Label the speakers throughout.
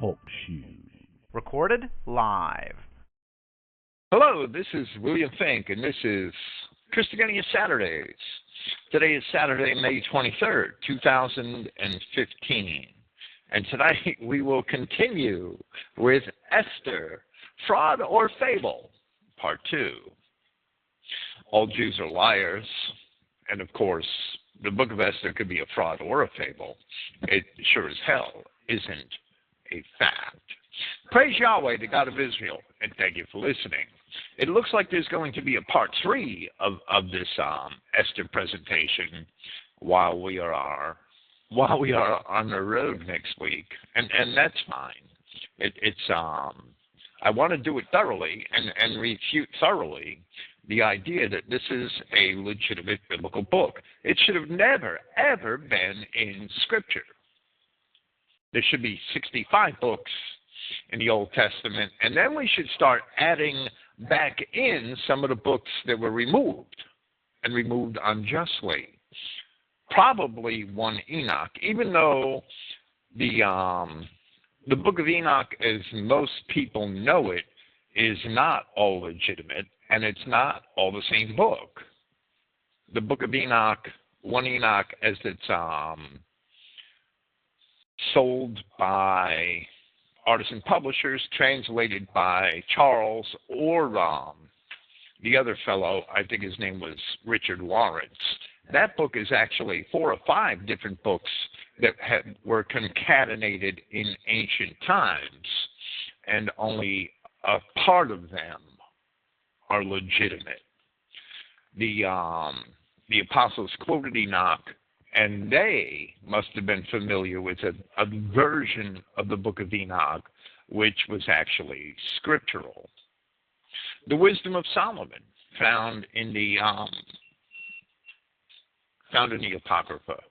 Speaker 1: Talk Show. Recorded live.
Speaker 2: Hello, this is William Finck, and this is Christogenea Saturdays. Today is Saturday, May 23rd, 2015. And tonight we will continue with Esther, Fraud or Fable, Part 2. All Jews are liars, and of course, the book of Esther could be a fraud or a fable. It sure as hell isn't a fact. Praise Yahweh, the God of Israel, and thank you for listening. It looks like there's going to be a part 3 of this Esther presentation while we are on the road next week, and that's fine. I want to do it thoroughly and refute thoroughly the idea that this is a legitimate biblical book. It should have never, ever been in Scripture. There should be 65 books in the Old Testament, and then we should start adding back in some of the books that were removed, and removed unjustly. Probably one Enoch, even though the book of Enoch, as most people know it, is not all legitimate, and it's not all the same book. The book of Enoch, one Enoch, as it's sold by artisan publishers, translated by Charles or the other fellow, I think his name was Richard Lawrence. That book is actually 4 or 5 different books that were concatenated in ancient times, and only a part of them are legitimate. The apostles quoted Enoch, and they must have been familiar with a version of the book of Enoch, which was actually scriptural. The Wisdom of Solomon, found in the Apocrypha.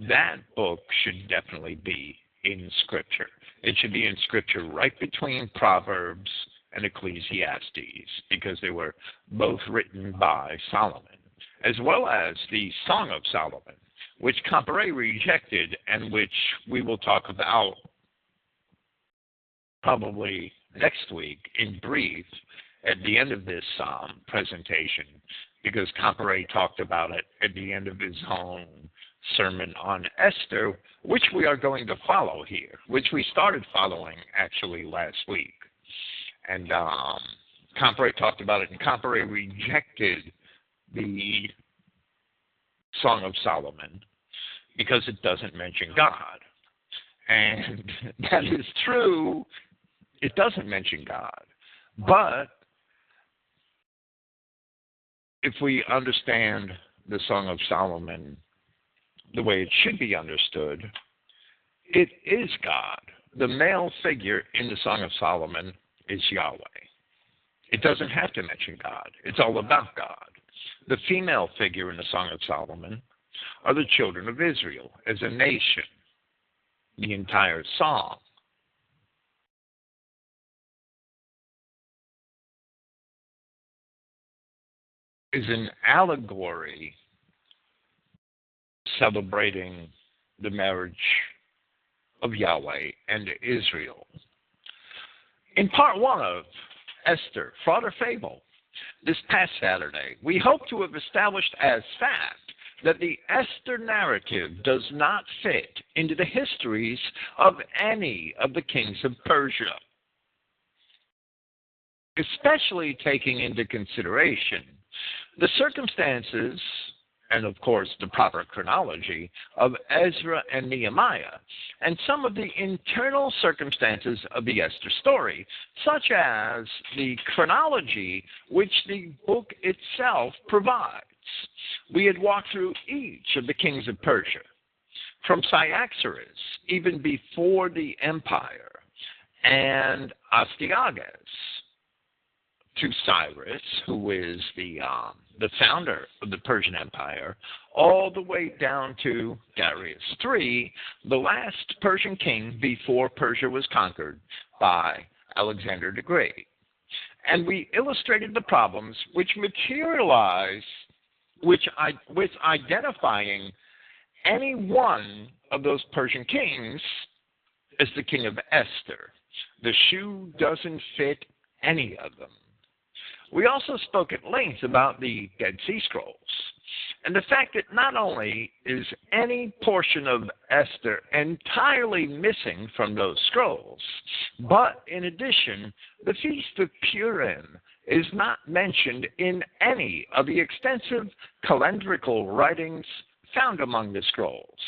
Speaker 2: That book should definitely be in Scripture. It should be in Scripture right between Proverbs and Ecclesiastes, because they were both written by Solomon, as well as the Song of Solomon, which Comparet rejected, and which we will talk about probably next week in brief at the end of this presentation, because Comparet talked about it at the end of his own sermon on Esther, which we are going to follow here, which we started following actually last week. And Comparet talked about it, and Comparet rejected the Song of Solomon because it doesn't mention God. And that is true. It doesn't mention God. But if we understand the Song of Solomon the way it should be understood, it is God. The male figure in the Song of Solomon is Yahweh. It doesn't have to mention God. It's all about God. The female figure in the Song of Solomon are the children of Israel as a nation. The entire song is an allegory celebrating the marriage of Yahweh and Israel. In part 1 of Esther, Fraud or Fable, this past Saturday, we hope to have established as fact that the Esther narrative does not fit into the histories of any of the kings of Persia, especially taking into consideration the circumstances and, of course, the proper chronology of Ezra and Nehemiah, and some of the internal circumstances of the Esther story, such as the chronology which the book itself provides. We had walked through each of the kings of Persia, from Cyaxares, even before the empire, and Astyages, to Cyrus, who is the founder of the Persian Empire, all the way down to Darius III, the last Persian king before Persia was conquered by Alexander the Great. And we illustrated the problems which materialize with identifying any one of those Persian kings as the king of Esther. The shoe doesn't fit any of them. We also spoke at length about the Dead Sea Scrolls and the fact that not only is any portion of Esther entirely missing from those scrolls, but in addition, the Feast of Purim is not mentioned in any of the extensive calendrical writings found among the scrolls.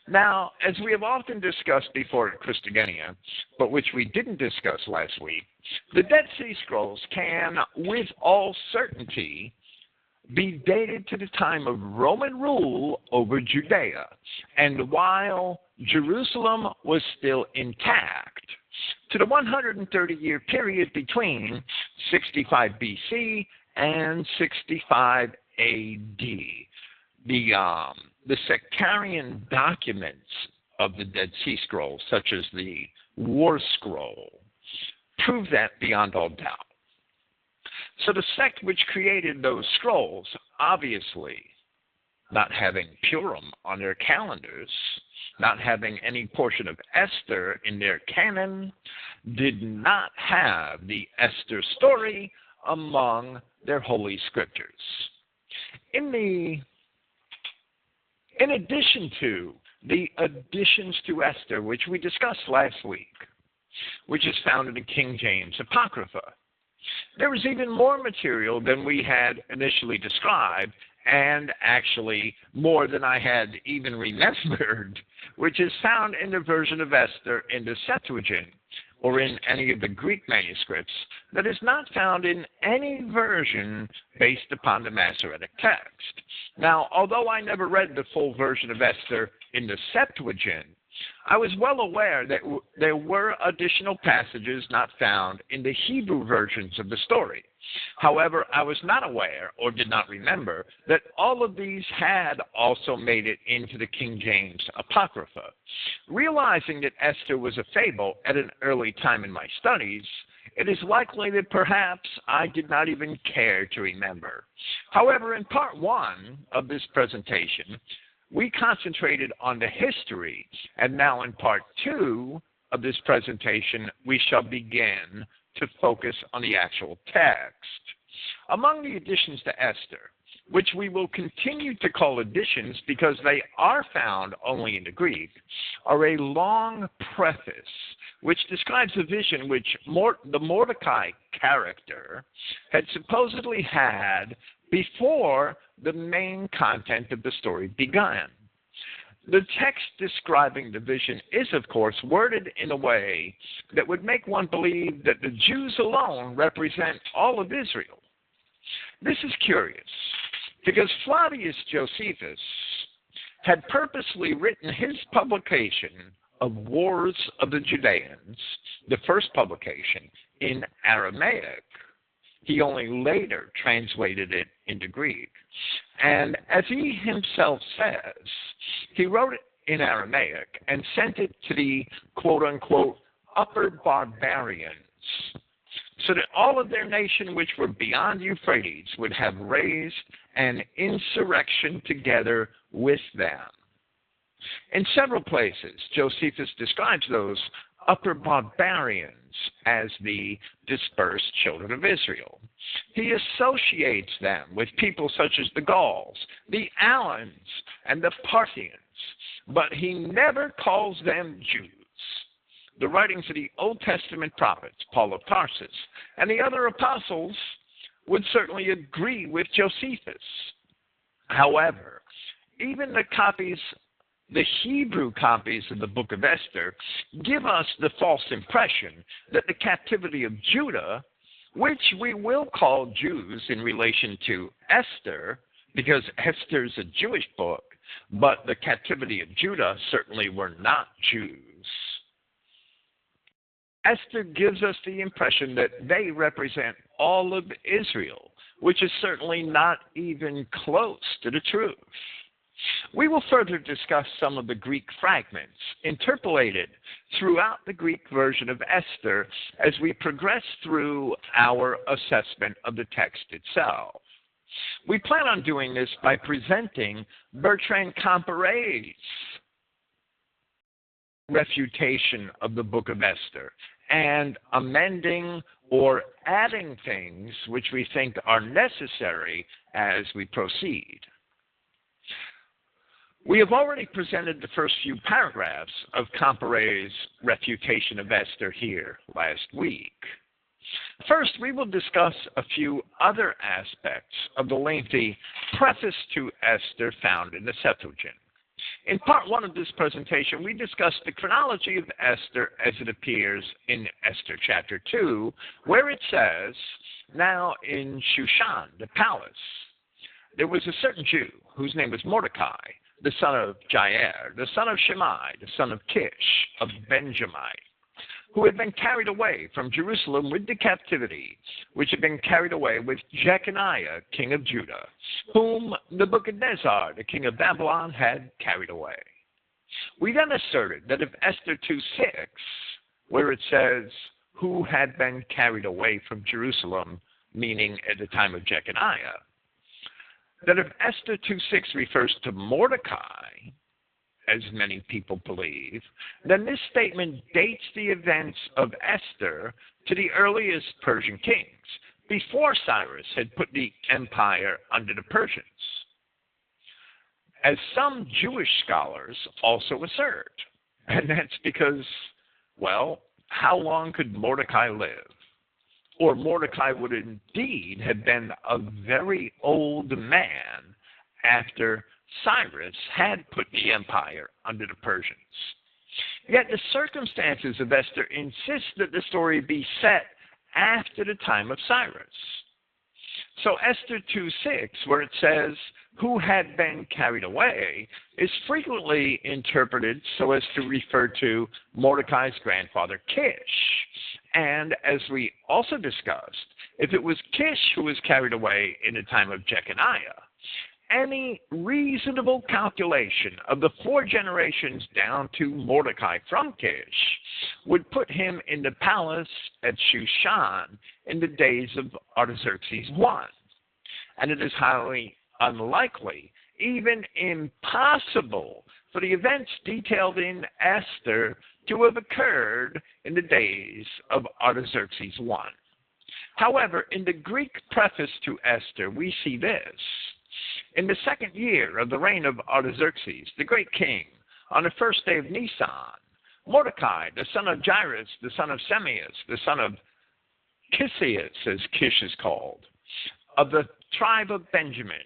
Speaker 2: Now, as we have often discussed before at Christogenea, but which we didn't discuss last week, the Dead Sea Scrolls can, with all certainty, be dated to the time of Roman rule over Judea, and while Jerusalem was still intact, to the 130-year period between 65 BC and 65 AD. The sectarian documents of the Dead Sea Scrolls, such as the War Scroll, prove that beyond all doubt. So the sect which created those scrolls, obviously not having Purim on their calendars, not having any portion of Esther in their canon, did not have the Esther story among their holy scriptures. In addition to the additions to Esther, which we discussed last week, which is found in the King James Apocrypha, there was even more material than we had initially described, and actually more than I had even remembered, which is found in the version of Esther in the Septuagint, or in any of the Greek manuscripts, that is not found in any version based upon the Masoretic text. Now, although I never read the full version of Esther in the Septuagint, I was well aware that there were additional passages not found in the Hebrew versions of the story. However, I was not aware, or did not remember, that all of these had also made it into the King James Apocrypha. Realizing that Esther was a fable at an early time in my studies, it is likely that perhaps I did not even care to remember. However, in part one of this presentation, we concentrated on the history, and now in part two of this presentation, we shall begin to focus on the actual text. Among the additions to Esther, which we will continue to call additions because they are found only in the Greek, are a long preface which describes a vision which the Mordecai character had supposedly had before the main content of the story began. The text describing the vision is, of course, worded in a way that would make one believe that the Jews alone represent all of Israel. This is curious, because Flavius Josephus had purposely written his publication of Wars of the Judeans, the first publication, in Aramaic. He only later translated it into Greek. And as he himself says, he wrote it in Aramaic and sent it to the quote-unquote upper barbarians, so that all of their nation which were beyond Euphrates would have raised an insurrection together with them. In several places, Josephus describes those upper barbarians as the dispersed children of Israel. He associates them with people such as the Gauls, the Alans, and the Parthians, but he never calls them Jews. The writings of the Old Testament prophets, Paul of Tarsus, and the other apostles would certainly agree with Josephus. However, even the Hebrew copies of the book of Esther give us the false impression that the captivity of Judah, which we will call Jews in relation to Esther, because Esther is a Jewish book, but the captivity of Judah certainly were not Jews. Esther gives us the impression that they represent all of Israel, which is certainly not even close to the truth. We will further discuss some of the Greek fragments interpolated throughout the Greek version of Esther as we progress through our assessment of the text itself. We plan on doing this by presenting Bertrand Comparet's refutation of the book of Esther and amending or adding things which we think are necessary as we proceed. We have already presented the first few paragraphs of Comparet's refutation of Esther here last week. First, we will discuss a few other aspects of the lengthy preface to Esther found in the Septuagint. In part one of this presentation, we discussed the chronology of Esther as it appears in Esther chapter 2, where it says, "Now in Shushan, the palace, there was a certain Jew whose name was Mordecai, the son of Jair, the son of Shimei, the son of Kish, of Benjamin, who had been carried away from Jerusalem with the captivity, which had been carried away with Jeconiah, king of Judah, whom Nebuchadnezzar, the king of Babylon, had carried away." We then asserted that if Esther 2:6, where it says, "who had been carried away from Jerusalem," meaning at the time of Jeconiah, that if Esther 2:6 refers to Mordecai, as many people believe, then this statement dates the events of Esther to the earliest Persian kings, before Cyrus had put the empire under the Persians, as some Jewish scholars also assert. And that's because, well, how long could Mordecai live? Or Mordecai would indeed have been a very old man after Cyrus had put the empire under the Persians. Yet the circumstances of Esther insist that the story be set after the time of Cyrus. So Esther 2:6, where it says, "who had been carried away," is frequently interpreted so as to refer to Mordecai's grandfather Kish. And as we also discussed, if it was Kish who was carried away in the time of Jeconiah, any reasonable calculation of the 4 generations down to Mordecai from Kish would put him in the palace at Shushan in the days of Artaxerxes I. And it is highly unlikely, even impossible, for the events detailed in Esther to have occurred in the days of Artaxerxes I. However, in the Greek preface to Esther, we see this. In the 2nd year of the reign of Artaxerxes, the great king, on the 1st day of Nisan, Mordecai, the son of Jairus, the son of Semeus, the son of Kisias, as Kish is called, of the tribe of Benjamin,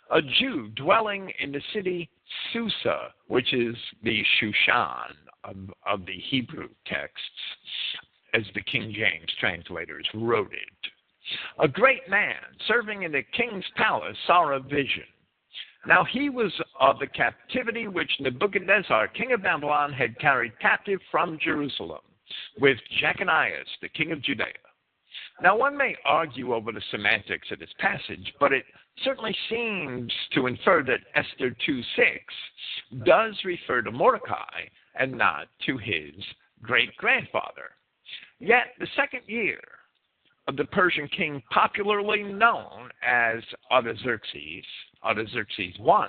Speaker 2: a Jew dwelling in the city Susa, which is the Shushan of the Hebrew texts, as the King James translators wrote it. A great man serving in the king's palace saw a vision. Now he was of the captivity which Nebuchadnezzar, king of Babylon, had carried captive from Jerusalem, with Jeconiah, the king of Judea. Now one may argue over the semantics of this passage, but it certainly seems to infer that Esther 2:6 does refer to Mordecai and not to his great-grandfather. Yet the 2nd year of the Persian king popularly known as Artaxerxes I,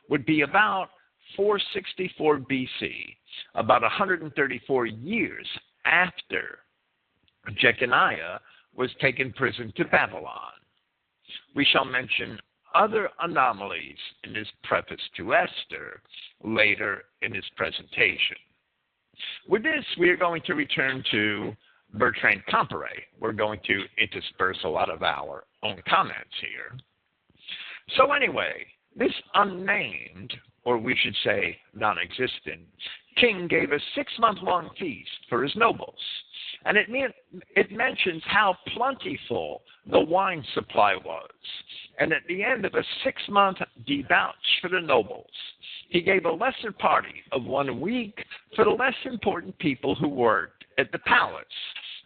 Speaker 2: would be about 464 BC, about 134 years after Jeconiah was taken prisoner to Babylon. We shall mention other anomalies in his preface to Esther later in his presentation. With this, we are going to return to Bertrand Comparet. We're going to intersperse a lot of our own comments here. So anyway, this unnamed, or we should say non-existent, king gave a 6-month-long feast for his nobles. And it mentions how plentiful the wine supply was. And at the end of a 6-month debauch for the nobles, he gave a lesser party of 1 week for the less important people who worked at the palace.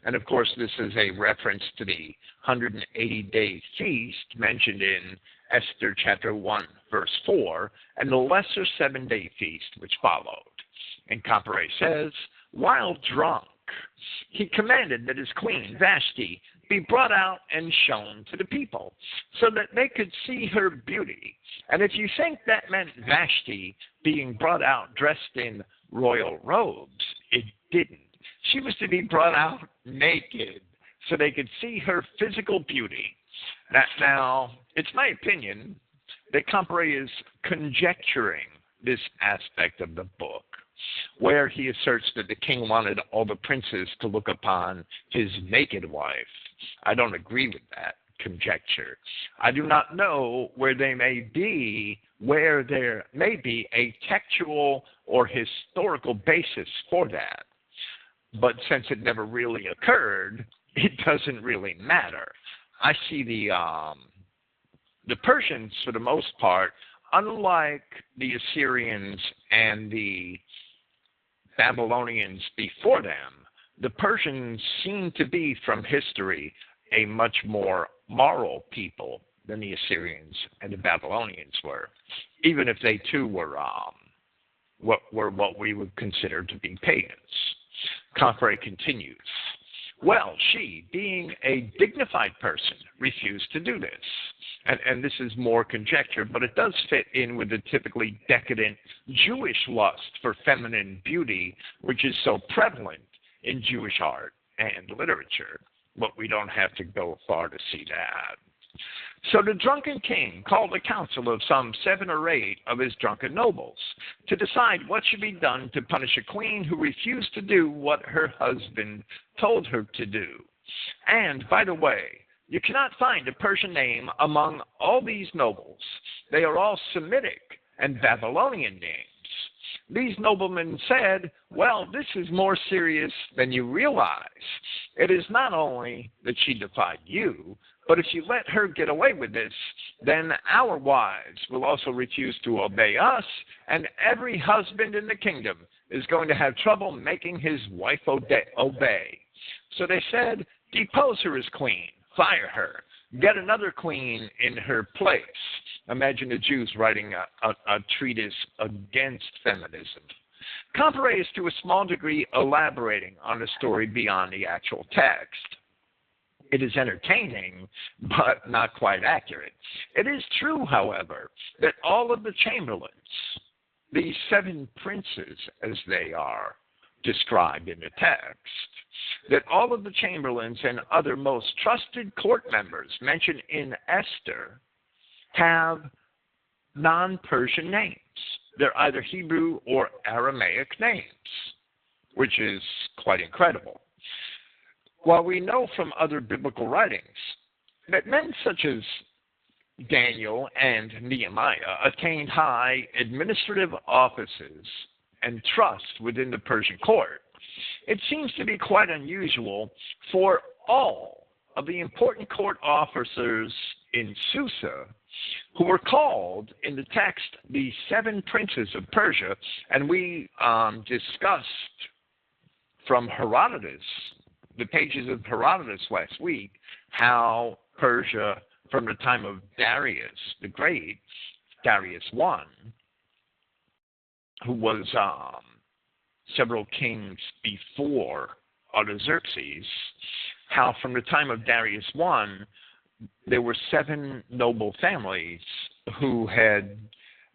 Speaker 2: And of course, this is a reference to the 180-day feast mentioned in Esther chapter 1, verse 4, and the lesser 7-day feast which followed. And Comparet says, while drunk, he commanded that his queen, Vashti, be brought out and shown to the people, so that they could see her beauty. And if you think that meant Vashti being brought out dressed in royal robes. It didn't. She was to be brought out naked so they could see her physical beauty. Now, it's my opinion that Comparet is conjecturing this aspect of the book, where he asserts that the king wanted all the princes to look upon his naked wife. I don't agree with that conjecture. I do not know where there may be a textual or historical basis for that. But since it never really occurred, it doesn't really matter. I see the Persians, for the most part, unlike the Assyrians and the Babylonians before them, the Persians seem to be, from history, a much more moral people than the Assyrians and the Babylonians were, even if they too were what we would consider to be pagans. Comparet continues, well, she, being a dignified person, refused to do this. And this is more conjecture, but it does fit in with the typically decadent Jewish lust for feminine beauty, which is so prevalent in Jewish art and literature. But we don't have to go far to see that. So the drunken king called a council of some 7 or 8 of his drunken nobles to decide what should be done to punish a queen who refused to do what her husband told her to do. And, by the way, you cannot find a Persian name among all these nobles. They are all Semitic and Babylonian names. These noblemen said, well, this is more serious than you realize. It is not only that she defied you, but if you let her get away with this, then our wives will also refuse to obey us, and every husband in the kingdom is going to have trouble making his wife obey. So they said, depose her as queen, fire her, get another queen in her place. Imagine the Jews writing a treatise against feminism. Comparet is to a small degree elaborating on the story beyond the actual text. It is entertaining, but not quite accurate. It is true, however, that all of the chamberlains, these 7 princes as they are described in the text, that all of the chamberlains and other most trusted court members mentioned in Esther have non-Persian names. They're either Hebrew or Aramaic names, which is quite incredible. While we know from other biblical writings that men such as Daniel and Nehemiah attained high administrative offices and trust within the Persian court, it seems to be quite unusual for all of the important court officers in Susa, who were called in the text the 7 princes of Persia, and we discussed from Herodotus, the pages of Herodotus last week, how Persia, from the time of Darius the Great, Darius I, who was several kings before Artaxerxes, how from the time of Darius I, there were 7 noble families who had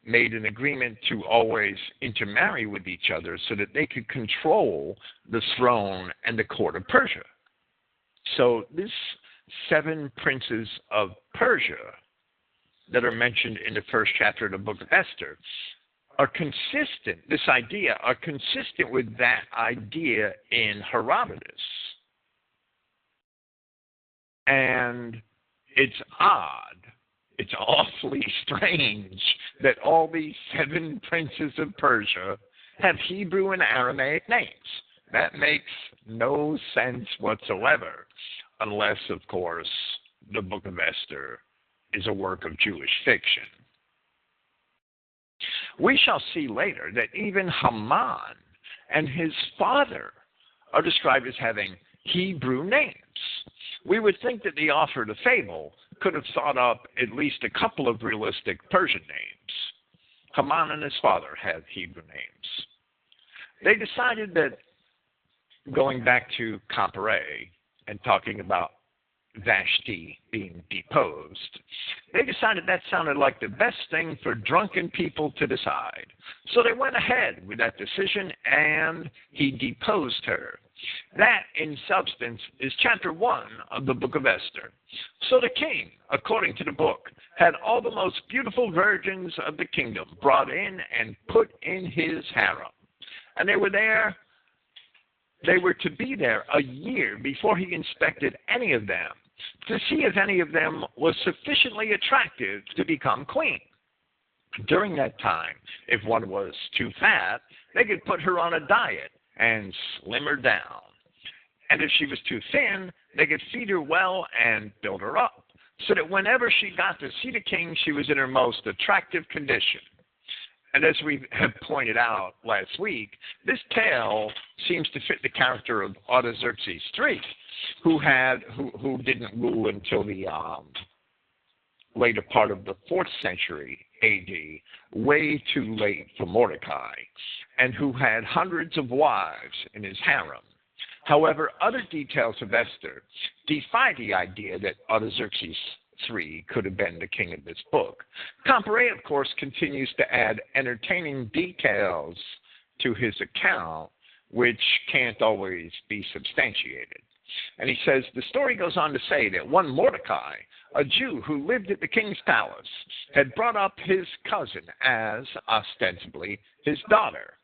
Speaker 2: made an agreement to always intermarry with each other so that they could control the throne and the court of Persia. So these 7 princes of Persia that are mentioned in the first chapter of the book of Esther are consistent with that idea in Herodotus. And it's odd, it's awfully strange that all these 7 princes of Persia have Hebrew and Aramaic names. That makes no sense whatsoever, unless, of course, the book of Esther is a work of Jewish fiction. We shall see later that even Haman and his father are described as having Hebrew names. We would think that the author of the fable could have thought up at least a couple of realistic Persian names. Haman and his father had Hebrew names. They decided that, going back to Comparet and talking about Vashti being deposed, They decided that sounded like the best thing for drunken people to decide. So they went ahead with that decision, and he deposed her. That, in substance, is chapter 1 of the book of Esther. So the king, according to the book, had all the most beautiful virgins of the kingdom brought in and put in his harem. And they were to be there a year before he inspected any of them, to see if any of them was sufficiently attractive to become queen. During that time, if one was too fat, they could put her on a diet and slim her down. And if she was too thin, they could feed her well and build her up, so that whenever she got to see the king, she was in her most attractive condition. And as we have pointed out last week, this tale seems to fit the character of Artaxerxes III, who didn't rule until the later part of the 4th century AD, way too late for Mordecai, and who had hundreds of wives in his harem. However, other details of Esther defy the idea that Artaxerxes III could have been the king of this book. Comparet, of course, continues to add entertaining details to his account, which can't always be substantiated. And he says, the story goes on to say that one Mordecai, a Jew who lived at the king's palace, had brought up his cousin as, ostensibly, his daughter.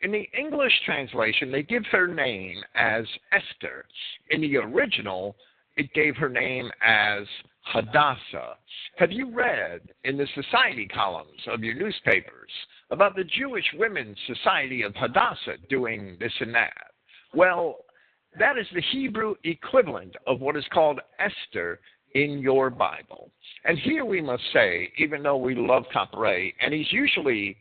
Speaker 2: In the English translation, they give her name as Esther. In the original, it gave her name as Hadassah. Have you read in the society columns of your newspapers about the Jewish Women's Society of Hadassah doing this and that? Well, that is the Hebrew equivalent of what is called Esther in your Bible. And here we must say, even though we love Comparet, and he's usually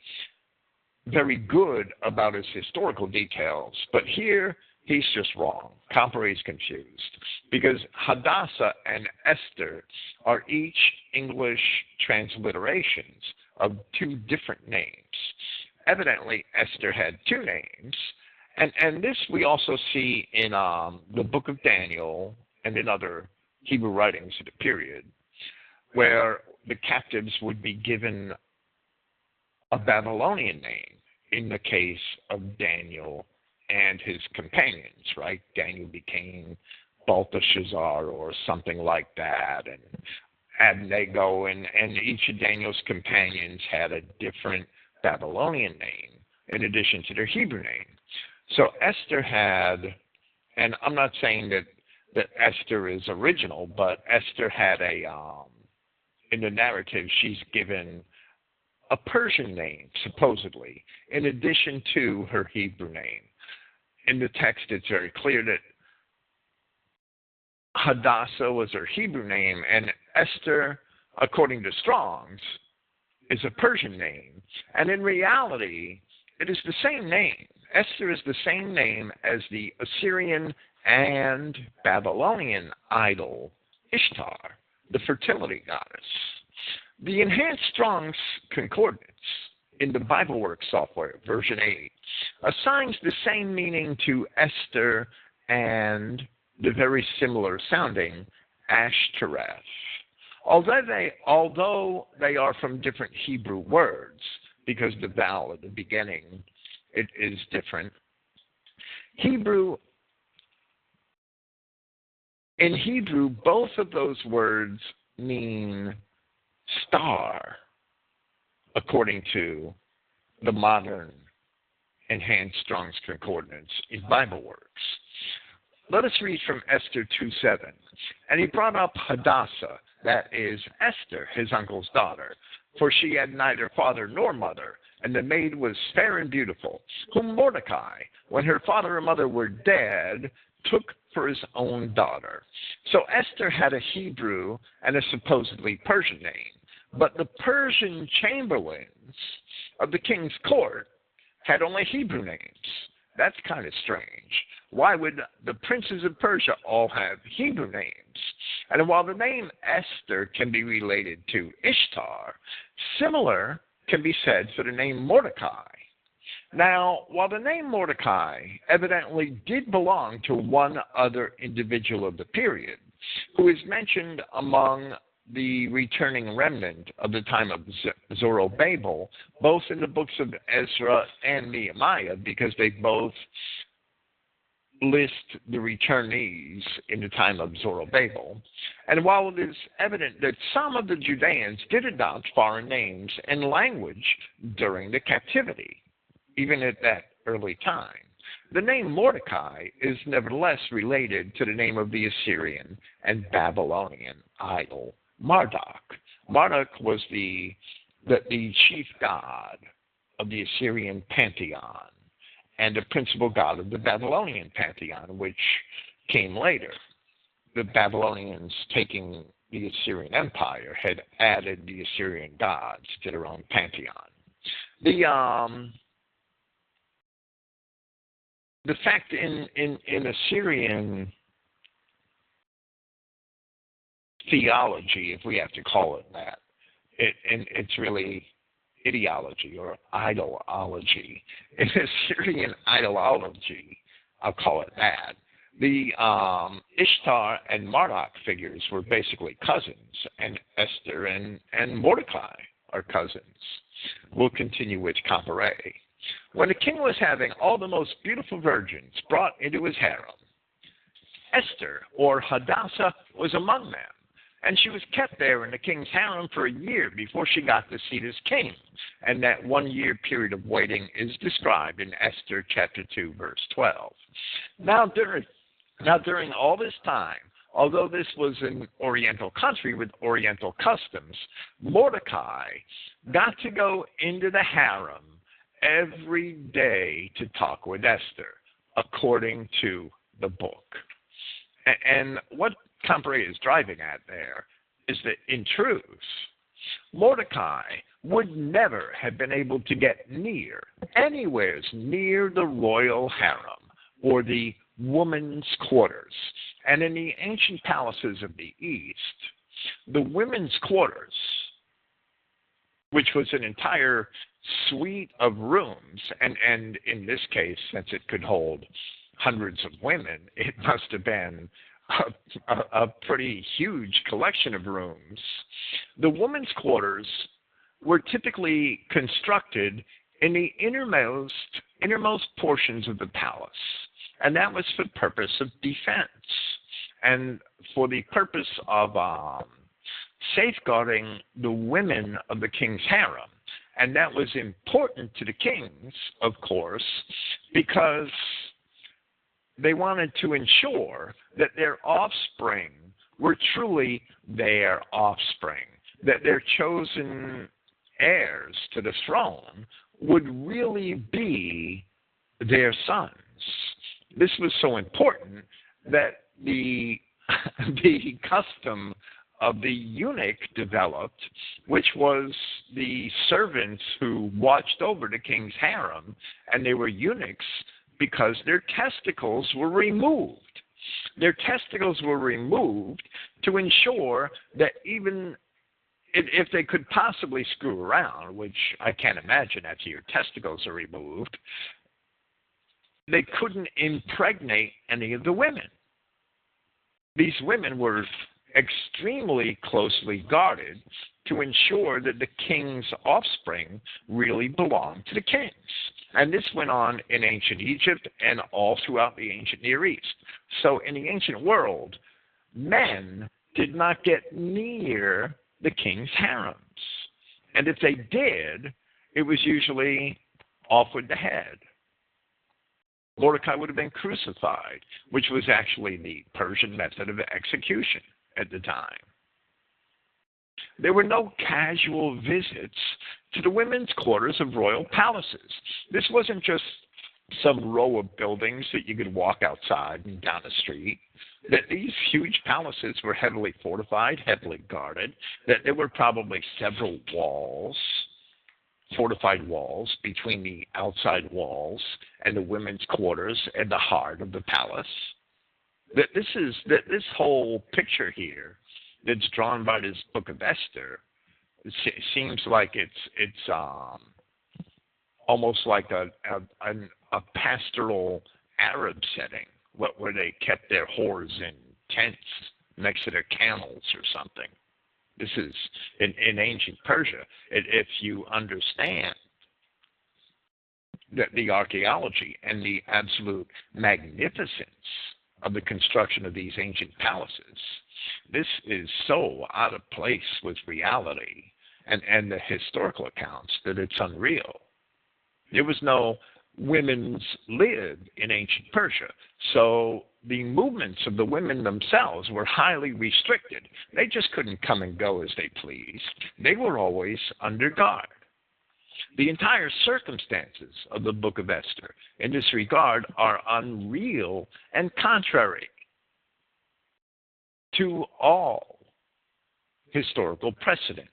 Speaker 2: very good about his historical details, but here he's just wrong. Comparet's confused, because Hadassah and Esther are each English transliterations of two different names. Evidently, Esther had two names, and this we also see in the book of Daniel and in other Hebrew writings of the period, where the captives would be given a Babylonian name in the case of Daniel and his companions, right? Daniel became Belteshazzar or something like that, and Abednego, and each of Daniel's companions had a different Babylonian name in addition to their Hebrew name. So Esther had, and I'm not saying that Esther is original, but Esther had in the narrative, she's given a Persian name, supposedly, in addition to her Hebrew name. In the text, it's very clear that Hadassah was her Hebrew name, and Esther, according to Strong's, is a Persian name. And in reality, it is the same name. Esther is the same name as the Assyrian and Babylonian idol Ishtar, the fertility goddess. The Enhanced Strong's Concordance in the BibleWorks software, version 8, assigns the same meaning to Esther and the very similar sounding Ashtoreth. Although they are from different Hebrew words, because the vowel at the beginning it is different. In Hebrew, both of those words mean star, according to the modern Enhanced Strong's Concordance in BibleWorks. Let us read from Esther 2:7. And he brought up Hadassah, that is Esther, his uncle's daughter, for she had neither father nor mother, and the maid was fair and beautiful, whom Mordecai, when her father and mother were dead, took for his own daughter. So Esther had a Hebrew and a supposedly Persian name, but the Persian chamberlains of the king's court had only Hebrew names. That's kind of strange. Why would the princes of Persia all have Hebrew names? And while the name Esther can be related to Ishtar, similar can be said for the name Mordecai. Now, while the name Mordecai evidently did belong to one other individual of the period, who is mentioned among the returning remnant of the time of Zorobabel, both in the books of Ezra and Nehemiah, because they both list the returnees in the time of Zorobabel. And while it is evident that some of the Judeans did adopt foreign names and language during the captivity, even at that early time, the name Mordecai is nevertheless related to the name of the Assyrian and Babylonian idol Marduk. Marduk was the chief god of the Assyrian pantheon and the principal god of the Babylonian pantheon, which came later. The Babylonians, taking the Assyrian Empire, had added the Assyrian gods to their own pantheon. The fact in Assyrian theology, if we have to call it that, it's really ideology or idolology. In Assyrian idolology, I'll call it that, the Ishtar and Marduk figures were basically cousins, and Esther and Mordecai are cousins. We'll continue with Comparet. When the king was having all the most beautiful virgins brought into his harem, Esther, or Hadassah, was among them, and she was kept there in the king's harem for a year before she got the seat as king. And that 1 year period of waiting is described in Esther chapter 2, verse 12. Now during all this time, although this was an Oriental country with Oriental customs, Mordecai got to go into the harem every day to talk with Esther, according to the book. And what Comparet is driving at there is that, in truth, Mordecai would never have been able to get anywhere near the royal harem or the women's quarters. And in the ancient palaces of the East, the women's quarters, which was an entire suite of rooms, and in this case, since it could hold hundreds of women, it must have been a pretty huge collection of rooms. The women's quarters were typically constructed in the innermost portions of the palace, and that was for the purpose of defense and for the purpose of safeguarding the women of the king's harem. And that was important to the kings, of course, because they wanted to ensure that their offspring were truly their offspring, that their chosen heirs to the throne would really be their sons. This was so important that the custom of the eunuch developed, which was the servants who watched over the king's harem, and they were eunuchs because their testicles were removed. Their testicles were removed to ensure that even if they could possibly screw around, which I can't imagine after your testicles are removed, they couldn't impregnate any of the women. These women were extremely closely guarded to ensure that the king's offspring really belonged to the kings. And this went on in ancient Egypt and all throughout the ancient Near East. So in the ancient world, men did not get near the king's harems. And if they did, it was usually off with the head. Mordecai would have been crucified, which was actually the Persian method of execution at the time. There were no casual visits to the women's quarters of royal palaces. This wasn't just some row of buildings that you could walk outside and down the street. That these huge palaces were heavily fortified, heavily guarded, that there were probably several walls, fortified walls between the outside walls and the women's quarters and the heart of the palace. That this whole picture here that's drawn by this book of Esther, it seems like it's almost like a pastoral Arab setting, where they kept their whores in tents next to their camels or something. This is in ancient Persia. If you understand the archaeology and the absolute magnificence of the construction of these ancient palaces, this is so out of place with reality and the historical accounts that it's unreal. There was no women's lib in ancient Persia, so the movements of the women themselves were highly restricted. They just couldn't come and go as they pleased. They were always under guard. The entire circumstances of the Book of Esther in this regard are unreal and contrary to all historical precedent.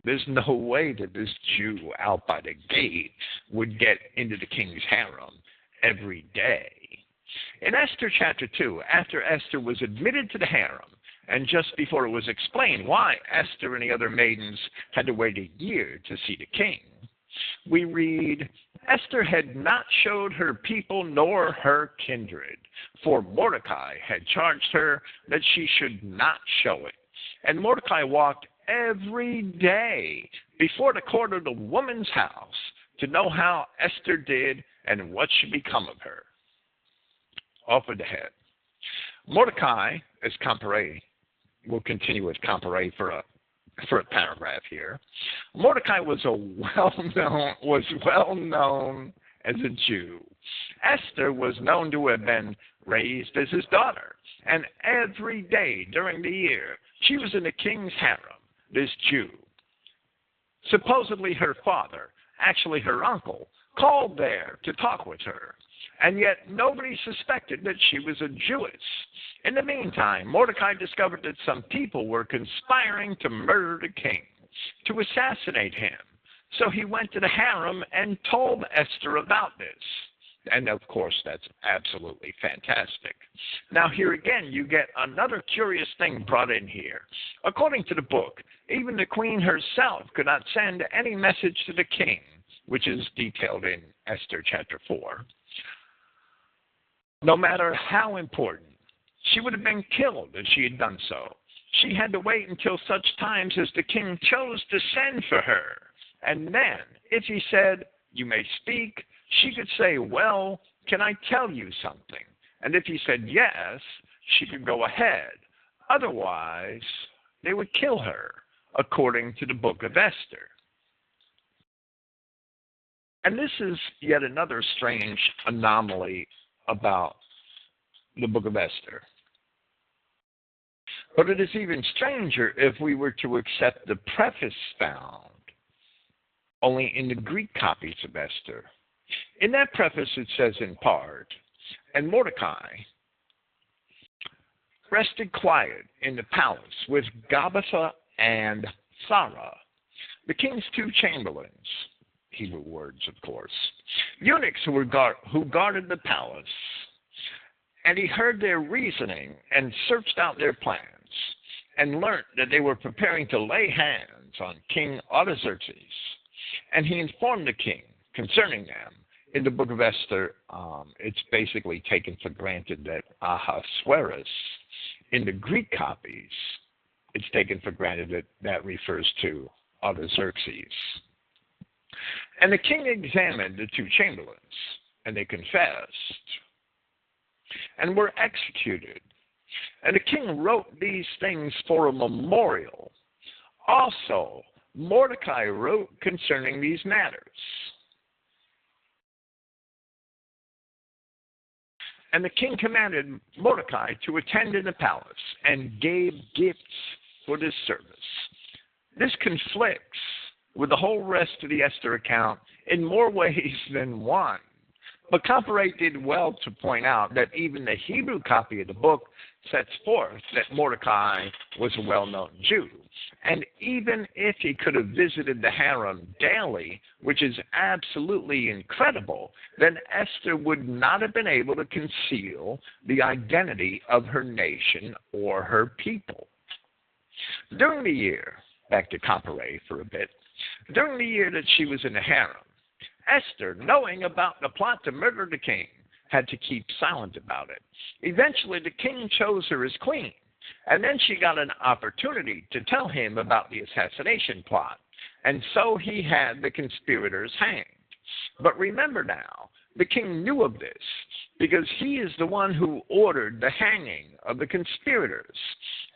Speaker 2: There's no way that this Jew out by the gate would get into the king's harem every day. In Esther chapter 2, after Esther was admitted to the harem, and just before it was explained why Esther and the other maidens had to wait a year to see the king, we read, Esther had not showed her people nor her kindred, for Mordecai had charged her that she should not show it. And Mordecai walked every day before the court of the woman's house to know how Esther did and what should become of her. Off with the head. Mordecai, as compare, we'll continue with compare for a paragraph here. Mordecai was well known as a Jew. Esther was known to have been raised as his daughter, and every day during the year she was in the king's harem. This Jew, supposedly her father, actually her uncle, called there to talk with her, and yet nobody suspected that she was a Jewess. In the meantime, Mordecai discovered that some people were conspiring to murder the king, to assassinate him. So he went to the harem and told Esther about this. And of course, that's absolutely fantastic. Now, here again, you get another curious thing brought in here. According to the book, even the queen herself could not send any message to the king, which is detailed in Esther chapter 4. No matter how important, she would have been killed if she had done so. She had to wait until such times as the king chose to send for her. And then, if he said, "You may speak," she could say, "Well, can I tell you something?" And if he said yes, she could go ahead. Otherwise, they would kill her, according to the Book of Esther. And this is yet another strange anomaly about the Book of Esther. But it is even stranger if we were to accept the preface found only in the Greek copies of Esther. In that preface it says in part, "And Mordecai rested quiet in the palace with Gabbatha and Sarah, the king's two chamberlains," Hebrew words, of course, "eunuchs who guarded the palace. And he heard their reasoning and searched out their plans, and learnt that they were preparing to lay hands on King Artaxerxes. And he informed the king concerning them." In the Book of Esther, it's basically taken for granted that Ahasuerus. In the Greek copies, it's taken for granted that that refers to Artaxerxes. And the king examined the two chamberlains, and they confessed, and were executed. And the king wrote these things for a memorial. Also, Mordecai wrote concerning these matters. And the king commanded Mordecai to attend in the palace and gave gifts for this service. This conflicts with the whole rest of the Esther account in more ways than one. But Compare did well to point out that even the Hebrew copy of the book sets forth that Mordecai was a well-known Jew. And even if he could have visited the harem daily, which is absolutely incredible, then Esther would not have been able to conceal the identity of her nation or her people. During the year, back to Compare for a bit, during the year that she was in the harem, Esther, knowing about the plot to murder the king, had to keep silent about it. Eventually, the king chose her as queen, And then she got an opportunity to tell him about the assassination plot. And so he had the conspirators hanged. But remember now, the king knew of this because he is the one who ordered the hanging of the conspirators.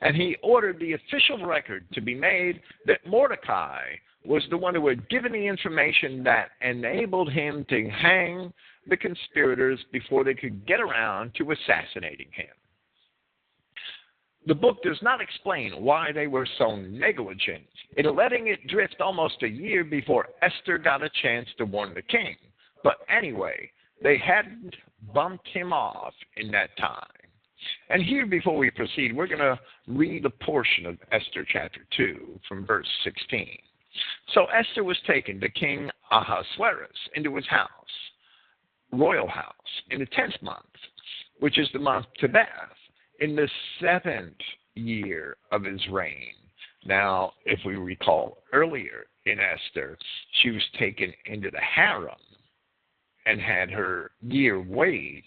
Speaker 2: And he ordered the official record to be made that Mordecai was the one who had given the information that enabled him to hang the conspirators before they could get around to assassinating him. The book does not explain why they were so negligent in letting it drift almost a year before Esther got a chance to warn the king. But anyway, they hadn't bumped him off in that time. And here, before we proceed, we're going to read a portion of Esther chapter 2 from verse 16. So Esther was taken to King Ahasuerus into his house, royal house, in the 10th month, which is the month Tebeth, in the 7th year of his reign. Now, if we recall earlier in Esther, she was taken into the harem and had her year weighed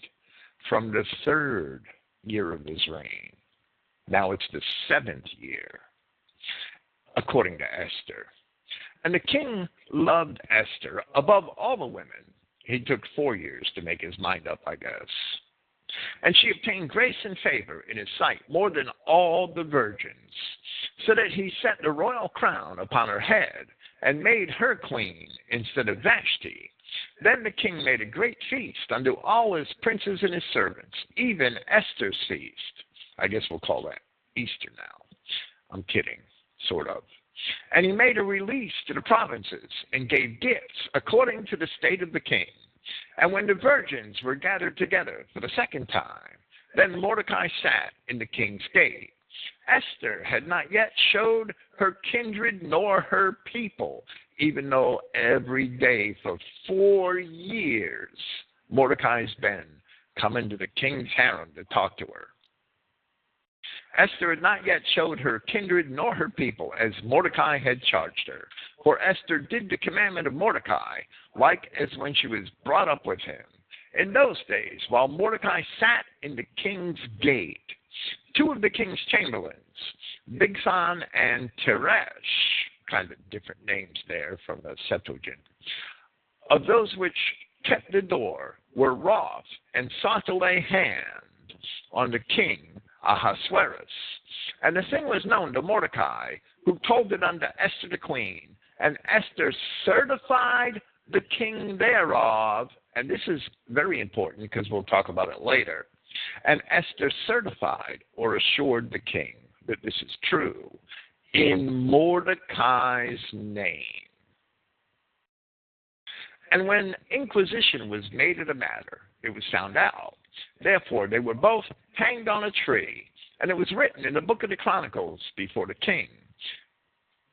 Speaker 2: from the 3rd year of his reign. Now it's the 7th year, according to Esther. And the king loved Esther above all the women. He took 4 years to make his mind up, I guess. And she obtained grace and favor in his sight more than all the virgins, so that he set the royal crown upon her head and made her queen instead of Vashti. Then the king made a great feast unto all his princes and his servants, even Esther's feast. I guess we'll call that Easter now. I'm kidding, sort of. And he made a release to the provinces and gave gifts according to the state of the king. And when the virgins were gathered together for the 2nd time, then Mordecai sat in the king's gate. Esther had not yet showed her kindred nor her people, even though every day for 4 years Mordecai's been coming to the king's harem to talk to her. Esther had not yet showed her kindred nor her people, as Mordecai had charged her. For Esther did the commandment of Mordecai, like as when she was brought up with him. In those days, while Mordecai sat in the king's gate, 2 of the king's chamberlains, Bigthan and Teresh, kind of different names there from the Septuagint, of those which kept the door, were wroth and sought to lay hand on the king Ahasuerus. And the thing was known to Mordecai, who told it unto Esther the queen. And Esther certified the king thereof, and this is very important because we'll talk about it later. And Esther certified or assured the king that this is true in Mordecai's name. And when inquisition was made of the matter, it was found out. Therefore, they were both hanged on a tree, and it was written in the book of the Chronicles before the king.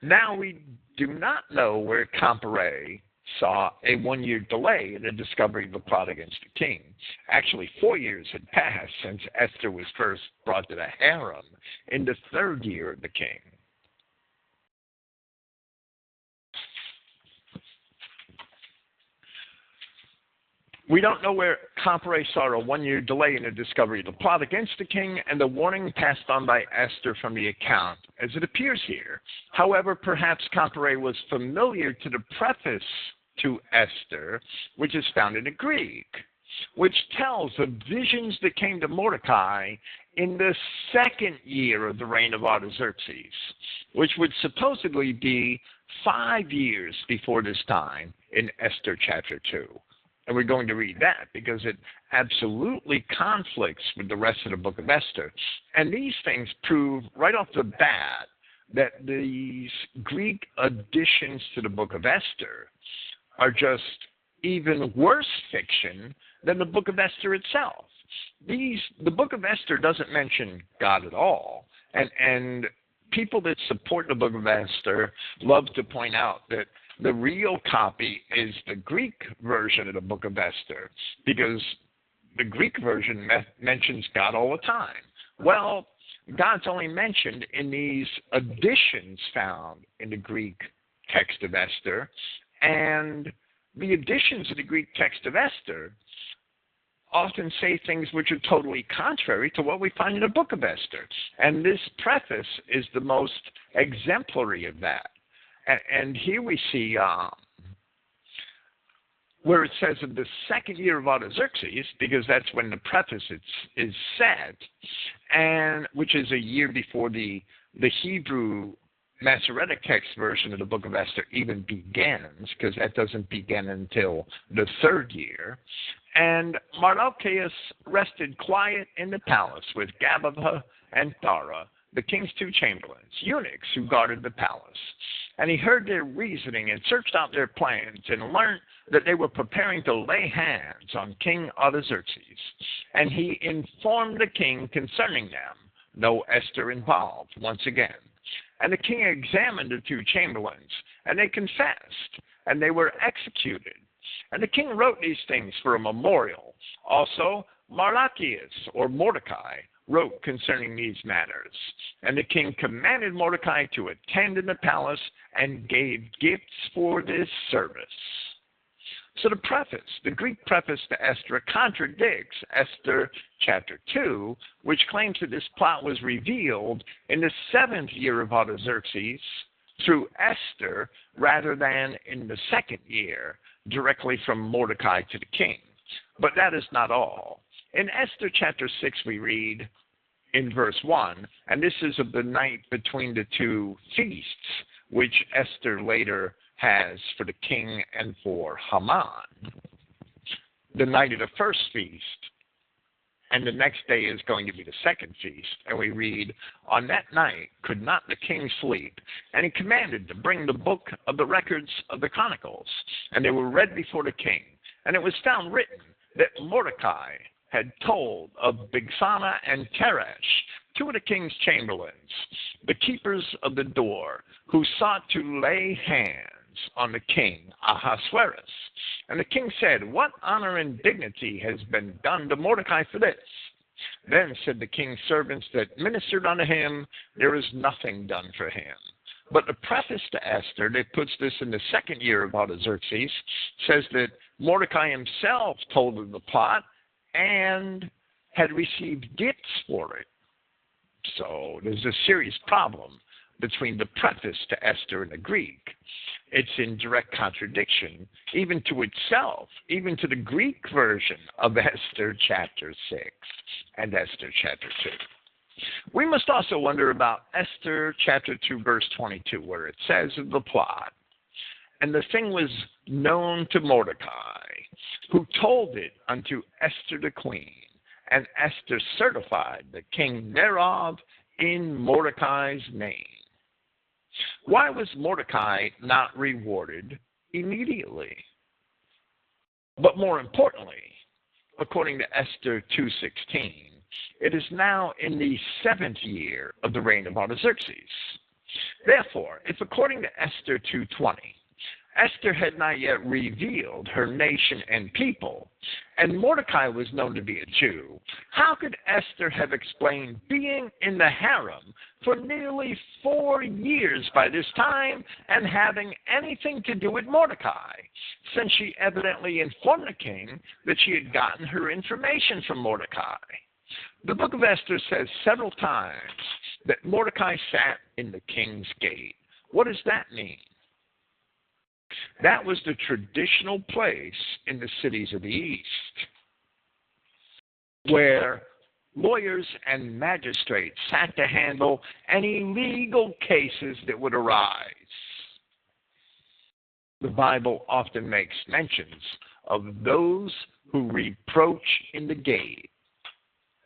Speaker 2: Now we do not know where Compare saw a 1-year delay in the discovery of the plot against the king. Actually, 4 years had passed since Esther was first brought to the harem in the 3rd year of the king. We don't know where Compare saw a 1-year delay in the discovery of the plot against the king and the warning passed on by Esther from the account, as it appears here. However, perhaps Compare was familiar to the preface to Esther, which is found in the Greek, which tells of visions that came to Mordecai in the 2nd year of the reign of Artaxerxes, which would supposedly be 5 years before this time in Esther chapter 2. And we're going to read that because it absolutely conflicts with the rest of the book of Esther. And these things prove right off the bat that these Greek additions to the book of Esther are just even worse fiction than the book of Esther itself. The book of Esther doesn't mention God at all. And people that support the book of Esther love to point out that the real copy is the Greek version of the book of Esther, because the Greek version mentions God all the time. Well, God's only mentioned in these additions found in the Greek text of Esther, and the additions of the Greek text of Esther often say things which are totally contrary to what we find in the book of Esther. And this preface is the most exemplary of that. And here we see where it says in the second year of Artaxerxes, because that's when the preface is set, and which is a year before the Hebrew Masoretic text version of the book of Esther even begins, because that doesn't begin until the third year. And Mardochæus rested quiet in the palace with Gabbatha and Thara, the king's two chamberlains, eunuchs who guarded the palace. And he heard their reasoning and searched out their plans and learned that they were preparing to lay hands on King Artaxerxes. And he informed the king concerning them, no Esther involved once again. And the king examined the two chamberlains, and they confessed, and they were executed. And the king wrote these things for a memorial. Also, Mardochæus, or Mordecai, wrote concerning these matters. And the king commanded Mordecai to attend in the palace and gave gifts for this service. So the preface, the Greek preface to Esther, contradicts Esther chapter 2, which claims that this plot was revealed in the 7th year of Artaxerxes through Esther rather than in the 2nd year, directly from Mordecai to the king. But that is not all. In Esther chapter 6 we read in verse 1, and this is of the night between the two feasts, which Esther later has for the king and for Haman. The night of the first feast, and the next day is going to be the second feast. And we read, on that night could not the king sleep, and he commanded to bring the book of the records of the chronicles, and they were read before the king. And it was found written that Mordecai had told of Bigthana and Teresh, two of the king's chamberlains, the keepers of the door, who sought to lay hands on the king Ahasuerus. And the king said, what honor and dignity has been done to Mordecai for this? Then said the king's servants that ministered unto him, there is nothing done for him. But the preface to Esther, that puts this in the 2nd year of Artaxerxes, says that Mordecai himself told of the plot and had received gifts for it. So there's a serious problem between the preface to Esther and the Greek. It's in direct contradiction, even to itself, even to the Greek version of Esther chapter 6 and Esther chapter 2. We must also wonder about Esther chapter 2, verse 22, where it says of the plot, and the thing was known to Mordecai, who told it unto Esther the queen, and Esther certified the king thereof in Mordecai's name. Why was Mordecai not rewarded immediately? But more importantly, according to Esther 2:16, it is now in the 7th year of the reign of Artaxerxes. Therefore, if according to Esther 2:20, Esther had not yet revealed her nation and people, and Mordecai was known to be a Jew, how could Esther have explained being in the harem for nearly 4 years by this time and having anything to do with Mordecai, since she evidently informed the king that she had gotten her information from Mordecai? The book of Esther says several times that Mordecai sat in the king's gate. What does that mean? That was the traditional place in the cities of the East where lawyers and magistrates sat to handle any legal cases that would arise. The Bible often makes mentions of those who reproach in the gate.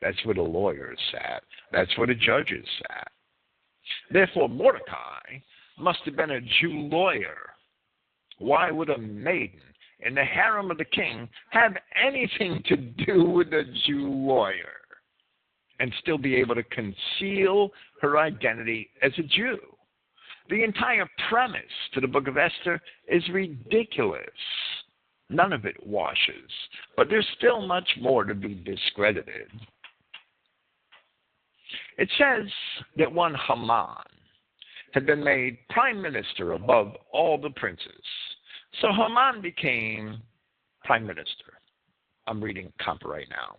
Speaker 2: That's where the lawyers sat. That's where the judges sat. Therefore, Mordecai must have been a Jew lawyer. Why would a maiden in the harem of the king have anything to do with a Jew lawyer and still be able to conceal her identity as a Jew? The entire premise to the book of Esther is ridiculous. None of it washes, but there's still much more to be discredited. It says that one Haman had been made prime minister above all the princes. So Haman became prime minister I'm reading Comparet now.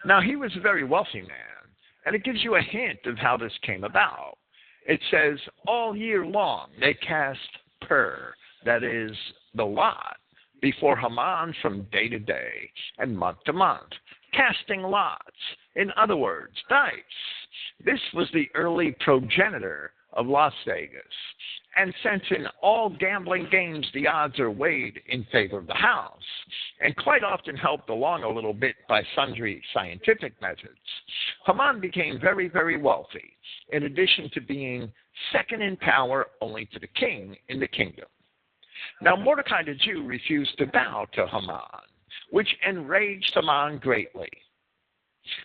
Speaker 2: Now, he was a very wealthy man, and it gives you a hint of how this came about. It says, all year long they cast pur, that is, the lot, before Haman from day to day and month to month, casting lots, in other words, dice. This was the early progenitor of Las Vegas. And since in all gambling games the odds are weighed in favor of the house, and quite often helped along a little bit by sundry scientific methods, Haman became very, very wealthy, in addition to being second in power only to the king in the kingdom. Now Mordecai the Jew refused to bow to Haman, which enraged Haman greatly.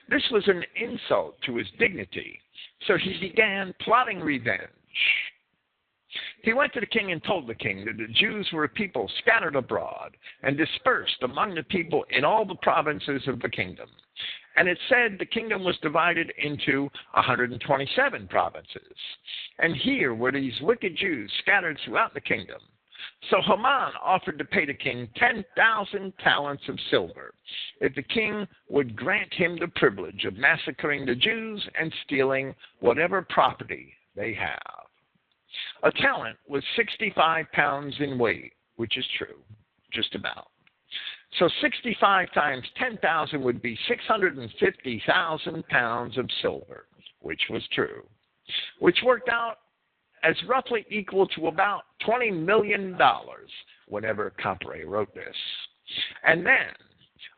Speaker 2: This was an insult to his dignity, so he began plotting revenge. He went to the king and told the king that the Jews were a people scattered abroad and dispersed among the people in all the provinces of the kingdom. And it said the kingdom was divided into 127 provinces. And here were these wicked Jews scattered throughout the kingdom. So Haman offered to pay the king 10,000 talents of silver if the king would grant him the privilege of massacring the Jews and stealing whatever property they have. A talent was 65 pounds in weight, which is true, just about. So 65 times 10,000 would be 650,000 pounds of silver, which was true, which worked out as roughly equal to about $20 million whenever Comparet wrote this. And then,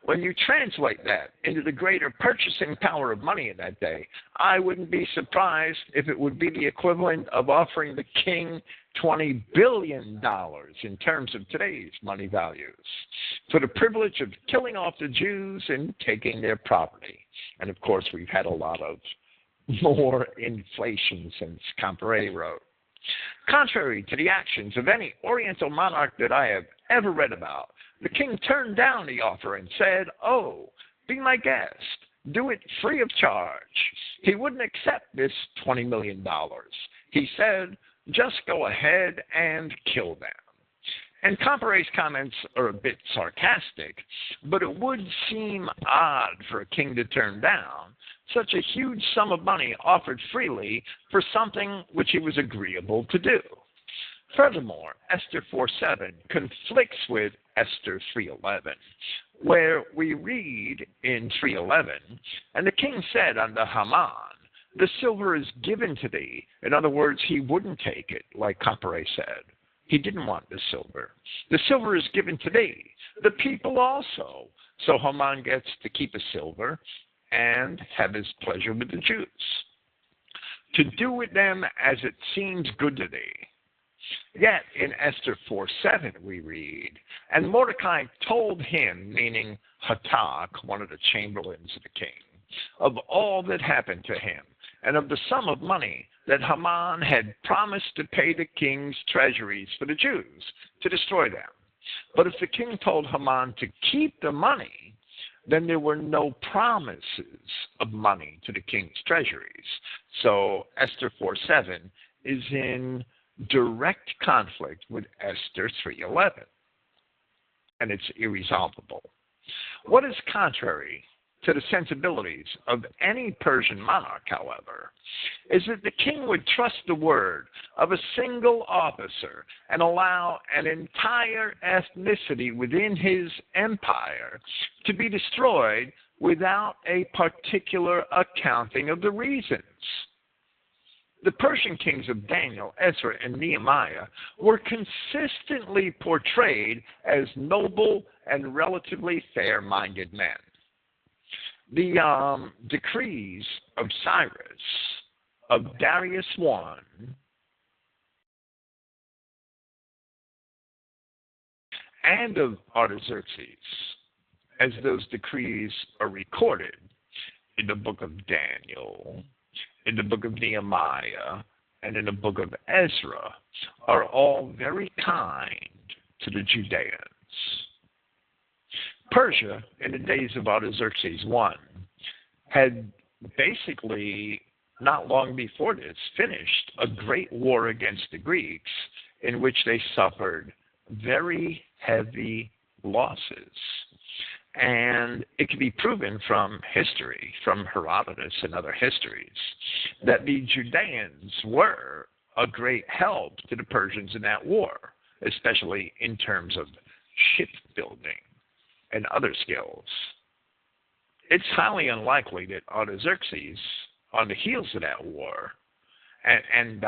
Speaker 2: when you translate that into the greater purchasing power of money in that day, I wouldn't be surprised if it would be the equivalent of offering the king $20 billion in terms of today's money values for the privilege of killing off the Jews and taking their property. And of course, we've had a lot of more inflation since Comparet wrote. Contrary to the actions of any Oriental monarch that I have ever read about, the king turned down the offer and said, "Oh, be my guest. Do it free of charge." He wouldn't accept this $20 million. He said, "Just go ahead and kill them." And Comparet's comments are a bit sarcastic, but it would seem odd for a king to turn down such a huge sum of money offered freely for something which he was agreeable to do. Furthermore, Esther 4:7 conflicts with Esther 3:11, where we read in 3:11, "And the king said unto Haman, the silver is given to thee." In other words, he wouldn't take it, like Comparet said. He didn't want the silver. "The silver is given to thee, the people also." So Haman gets to keep the silver and have his pleasure with the Jews, to do with them as it seems good to thee. Yet in Esther 4:7 we read, "And Mordecai told him," meaning Hatak, one of the chamberlains of the king, "of all that happened to him, and of the sum of money that Haman had promised to pay the king's treasuries for the Jews, to destroy them. But if the king told Haman to keep the money, then there were no promises of money to the king's treasuries." So Esther 4:7 is in direct conflict with Esther 3:11, and it's irresolvable. What is contrary to the sensibilities of any Persian monarch, however, is that the king would trust the word of a single officer and allow an entire ethnicity within his empire to be destroyed without a particular accounting of the reasons. The Persian kings of Daniel, Ezra, and Nehemiah were consistently portrayed as noble and relatively fair-minded men. The decrees of Cyrus, of Darius I, and of Artaxerxes, as those decrees are recorded in the book of Daniel, in the book of Nehemiah, and in the book of Ezra, are all very kind to the Judeans. Persia, in the days of Artaxerxes I, had basically, not long before this, finished a great war against the Greeks in which they suffered very heavy losses. And it can be proven from history, from Herodotus and other histories, that the Judeans were a great help to the Persians in that war, especially in terms of shipbuilding and other skills. It's highly unlikely that Artaxerxes, on the heels of that war, and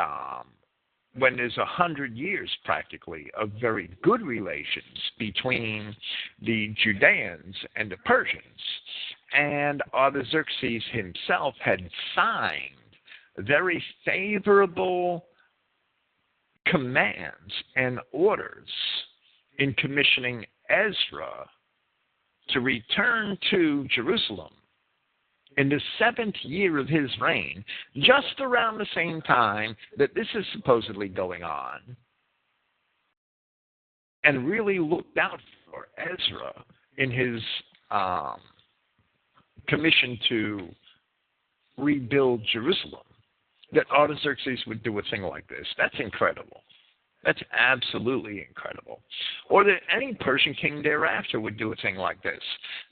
Speaker 2: when there's 100 years practically of very good relations between the Judeans and the Persians, and Artaxerxes himself had signed very favorable commands and orders in commissioning Ezra to return to Jerusalem in the 7th year of his reign, just around the same time that this is supposedly going on, and really looked out for Ezra in his commission to rebuild Jerusalem, that Artaxerxes would do a thing like this. That's incredible. That's absolutely incredible. Or that any Persian king thereafter would do a thing like this.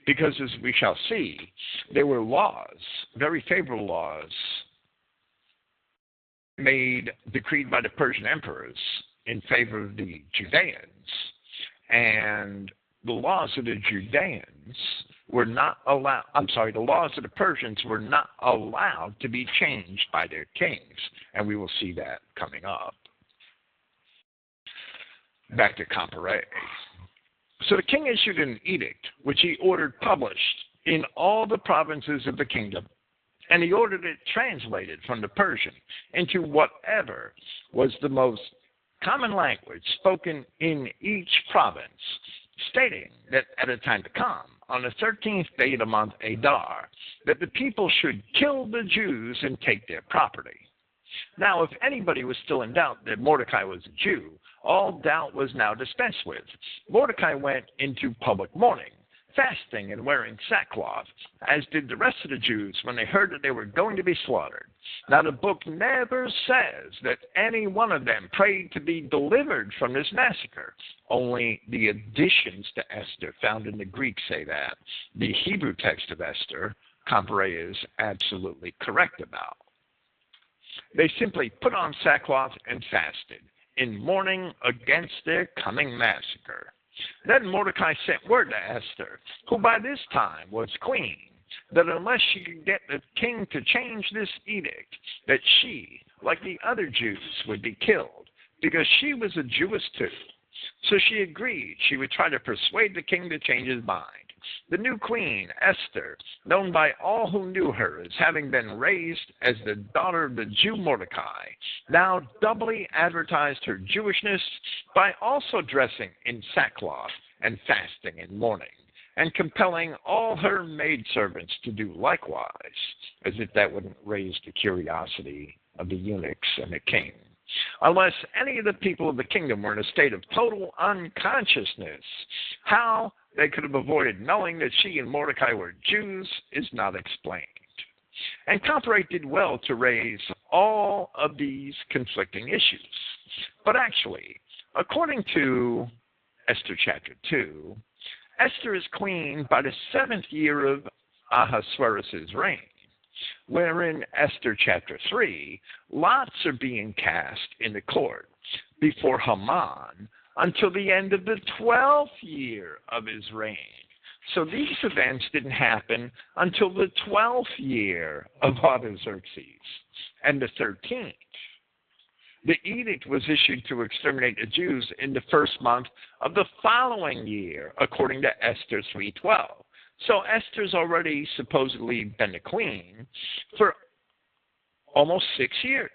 Speaker 2: Because as we shall see, there were laws, very favorable laws, decreed by the Persian emperors in favor of the Judeans. And the laws of the Judeans were not allowed, the laws of the Persians were not allowed to be changed by their kings. And we will see that coming up. Back to Comparet. So the king issued an edict, which he ordered published in all the provinces of the kingdom, and he ordered it translated from the Persian into whatever was the most common language spoken in each province, stating that at a time to come, on the 13th day of the month Adar, that the people should kill the Jews and take their property. Now, if anybody was still in doubt that Mordecai was a Jew, all doubt was now dispensed with. Mordecai went into public mourning, fasting and wearing sackcloth, as did the rest of the Jews when they heard that they were going to be slaughtered. Now, the book never says that any one of them prayed to be delivered from this massacre. Only the additions to Esther found in the Greek say that. The Hebrew text of Esther, Comparet is absolutely correct about. They simply put on sackcloth and fasted, in mourning against their coming massacre. Then Mordecai sent word to Esther, who by this time was queen, that unless she could get the king to change this edict, that she, like the other Jews, would be killed, because she was a Jewess too. So she agreed she would try to persuade the king to change his mind. The new queen, Esther, known by all who knew her as having been raised as the daughter of the Jew Mordecai, now doubly advertised her Jewishness by also dressing in sackcloth and fasting and mourning, and compelling all her maidservants to do likewise, as if that wouldn't raise the curiosity of the eunuchs and the king. Unless any of the people of the kingdom were in a state of total unconsciousness, how they could have avoided knowing that she and Mordecai were Jews is not explained. And Comparet did well to raise all of these conflicting issues. But actually, according to Esther chapter 2, Esther is queen by the 7th year of Ahasuerus' reign, wherein Esther chapter 3, lots are being cast in the court before Haman until the end of the 12th year of his reign. So these events didn't happen until the 12th year of Artaxerxes and the 13th. The edict was issued to exterminate the Jews in the first month of the following year, according to Esther 3:12. So Esther's already supposedly been the queen for almost 6 years,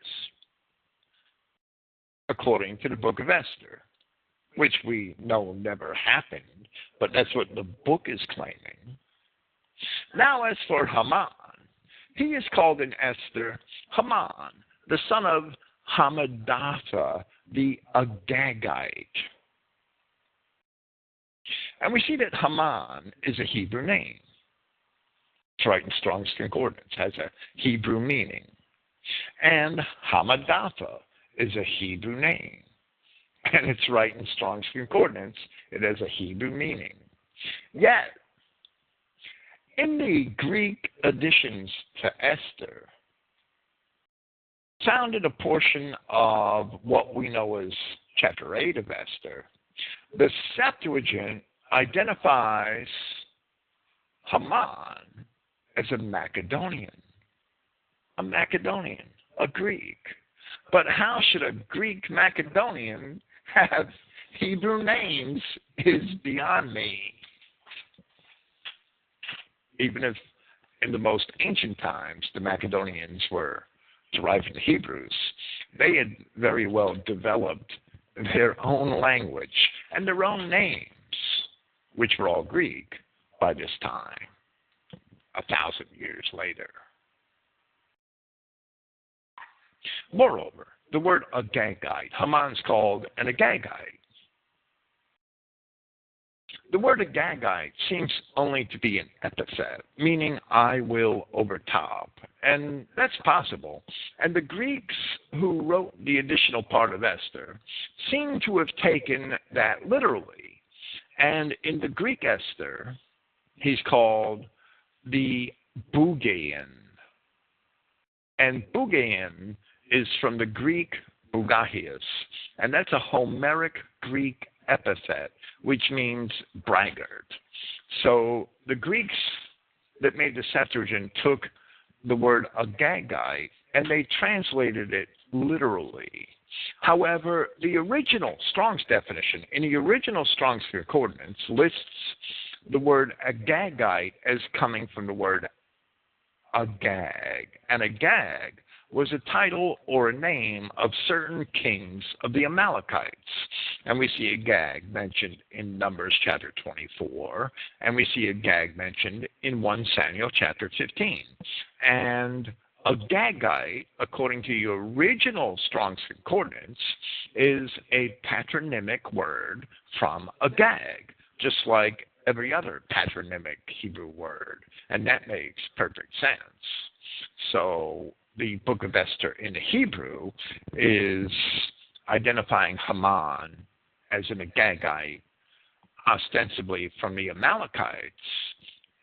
Speaker 2: according to the book of Esther, which we know never happened, but that's what the book is claiming. Now as for Haman, he is called in Esther Haman, the son of Hammedatha, the Agagite. And we see that Haman is a Hebrew name. It's right in Strong's Concordance, has a Hebrew meaning. And Hammedatha is a Hebrew name. And it's right in Strong's Concordance, it has a Hebrew meaning. Yet, In the Greek additions to Esther, found in a portion of what we know as chapter 8 of Esther, the Septuagint identifies Haman as a Macedonian, a Greek. But how should a Greek Macedonian have Hebrew names is beyond me. Even if in the most ancient times the Macedonians were derived from the Hebrews, they had very well developed their own language and their own names, which were all Greek by this time, 1,000 years later. Moreover, the word Agagite, Haman's called an Agagite. The word Agagite seems only to be an epithet, meaning I will overtop, and that's possible. And the Greeks who wrote the additional part of Esther seem to have taken that literally. And in the Greek Esther, he's called the Bougain. And Bougain is from the Greek Bougahias, and that's a Homeric Greek epithet, which means braggart. So the Greeks that made the Septuagint took the word Agagite and they translated it literally. However, the original Strong's definition, in the original Strong's Concordance, lists the word Agagite as coming from the word Agag. And Agag was a title or a name of certain kings of the Amalekites. And we see Agag mentioned in Numbers chapter 24, and we see Agag mentioned in 1 Samuel chapter 15. And Agagite, according to the original Strong's Concordance, is a patronymic word from Agag, just like every other patronymic Hebrew word. And that makes perfect sense. So the book of Esther in the Hebrew is identifying Haman as an Agagite, ostensibly from the Amalekites,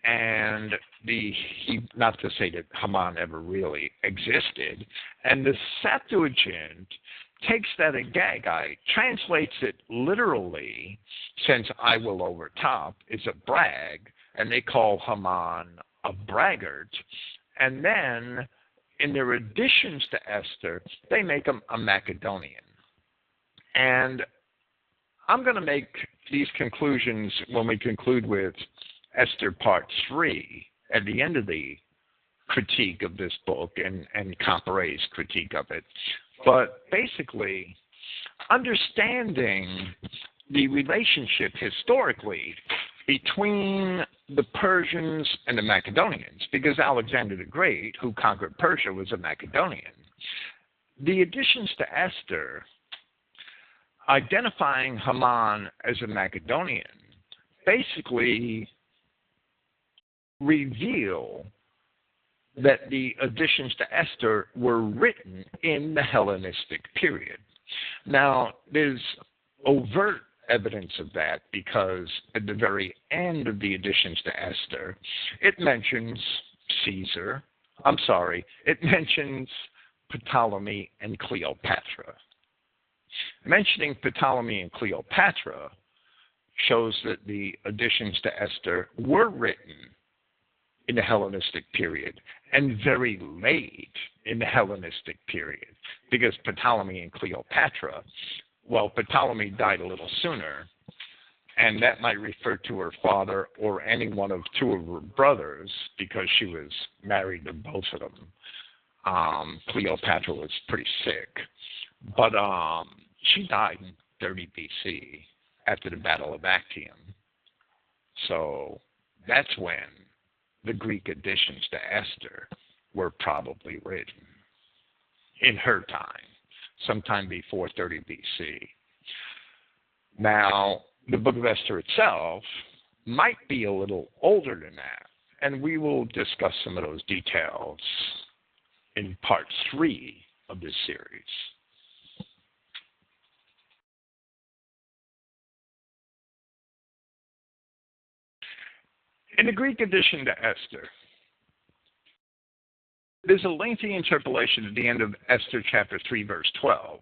Speaker 2: and not to say that Haman ever really existed, and the Septuagint takes that Agagite, translates it literally, since I will overtop is a brag, and they call Haman a braggart, and then in their additions to Esther, they make him a Macedonian. And I'm going to make these conclusions when we conclude with Esther Part 3 at the end of the critique of this book and Comparet's critique of it. But basically, understanding the relationship historically between the Persians and the Macedonians, because Alexander the Great, who conquered Persia, was a Macedonian. The additions to Esther, identifying Haman as a Macedonian, basically reveal that the additions to Esther were written in the Hellenistic period. Now, there's overt evidence of that because at the very end of the additions to Esther, it mentions it mentions Ptolemy and Cleopatra. Mentioning Ptolemy and Cleopatra shows that the additions to Esther were written in the Hellenistic period, and very late in the Hellenistic period, because Ptolemy and Cleopatra, well, Ptolemy died a little sooner, and that might refer to her father or any one of two of her brothers, because she was married to both of them. Cleopatra was pretty sick, but she died in 30 BC after the Battle of Actium. So that's when the Greek additions to Esther were probably written in her time, sometime before 30 BC. Now, the book of Esther itself might be a little older than that, and we will discuss some of those details in part 3 of this series. In the Greek edition to Esther, there's a lengthy interpolation at the end of Esther chapter 3, verse 12,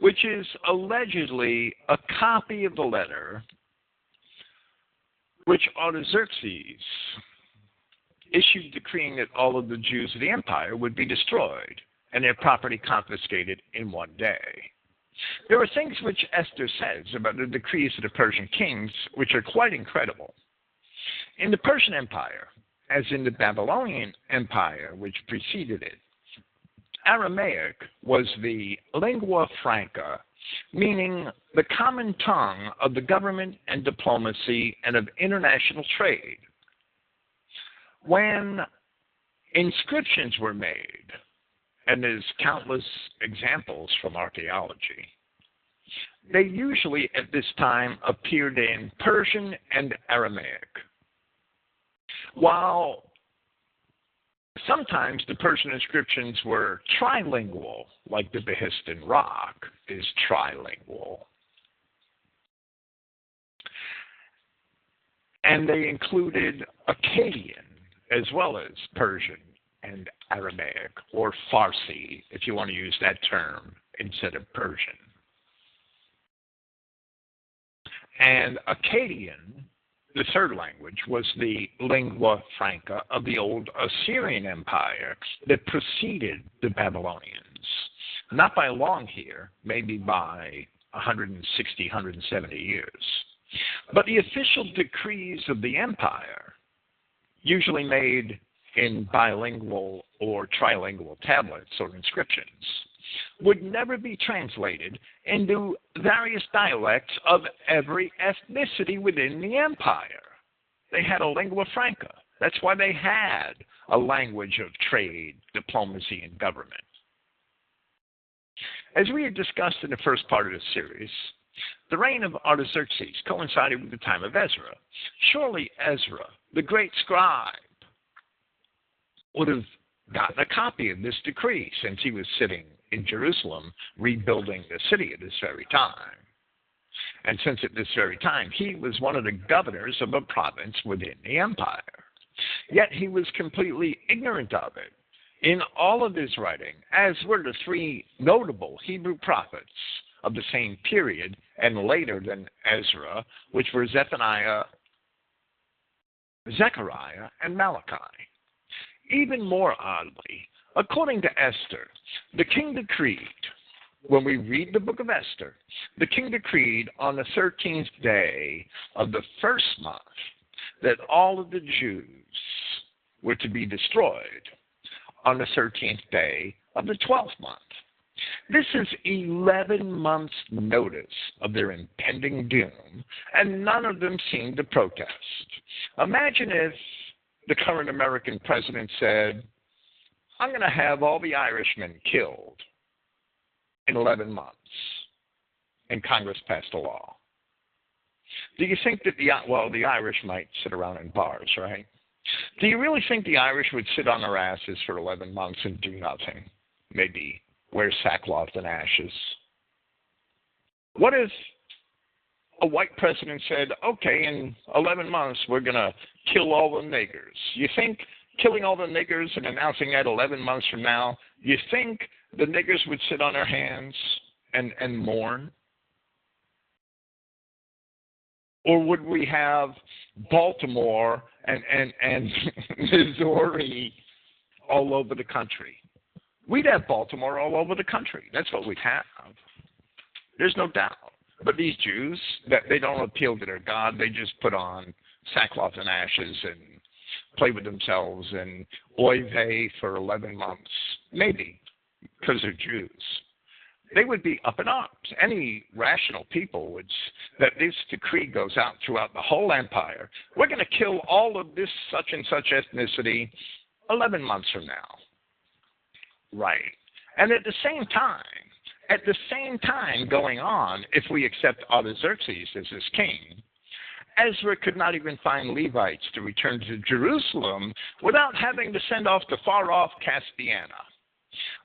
Speaker 2: which is allegedly a copy of the letter which Artaxerxes issued decreeing that all of the Jews of the empire would be destroyed and their property confiscated in one day. There are things which Esther says about the decrees of the Persian kings which are quite incredible. In the Persian Empire, as in the Babylonian Empire which preceded it, Aramaic was the lingua franca, meaning the common tongue of the government and diplomacy and of international trade. When inscriptions were made, and there's countless examples from archaeology, they usually at this time appeared in Persian and Aramaic. While sometimes the Persian inscriptions were trilingual, like the Behistun Rock is trilingual, and they included Akkadian as well as Persian and Aramaic, or Farsi, if you want to use that term instead of Persian. And Akkadian, the third language, was the lingua franca of the old Assyrian Empire that preceded the Babylonians. Not by long here, maybe by 160, 170 years. But the official decrees of the empire, usually made in bilingual or trilingual tablets or inscriptions, would never be translated into various dialects of every ethnicity within the empire. They had a lingua franca. That's why they had a language of trade, diplomacy, and government. As we had discussed in the first part of this series, the reign of Artaxerxes coincided with the time of Ezra. Surely Ezra, the great scribe, would have gotten a copy of this decree since he was sitting in Jerusalem rebuilding the city at this very time. And since at this very time he was one of the governors of a province within the empire. Yet he was completely ignorant of it in all of his writing, as were the three notable Hebrew prophets of the same period and later than Ezra, which were Zephaniah, Zechariah, and Malachi. Even more oddly, according to Esther, the king decreed, when we read the book of Esther, the king decreed on the 13th day of the first month that all of the Jews were to be destroyed on the 13th day of the 12th month. This is 11 months' notice of their impending doom, and none of them seemed to protest. Imagine if the current American president said, I'm going to have all the Irishmen killed in 11 months, and Congress passed a law. Do you think that the Irish might sit around in bars, right? Do you really think the Irish would sit on their asses for 11 months and do nothing? Maybe wear sackcloth and ashes. What if a white president said, okay, in 11 months we're going to kill all the niggers? You think killing all the niggers and announcing that 11 months from now, you think the niggers would sit on their hands and mourn? Or would we have Baltimore and Missouri all over the country? We'd have Baltimore all over the country. That's what we'd have. There's no doubt. But these Jews, that they don't appeal to their God. They just put on sackcloth and ashes and play with themselves and oy vey for 11 months. Maybe, because they're Jews. They would be up in arms. Any rational people would, that this decree goes out throughout the whole empire. We're going to kill all of this such and such ethnicity 11 months from now. Right. And at the same time going on, if we accept Artaxerxes as his king, Ezra could not even find Levites to return to Jerusalem without having to send off to far-off Castiana.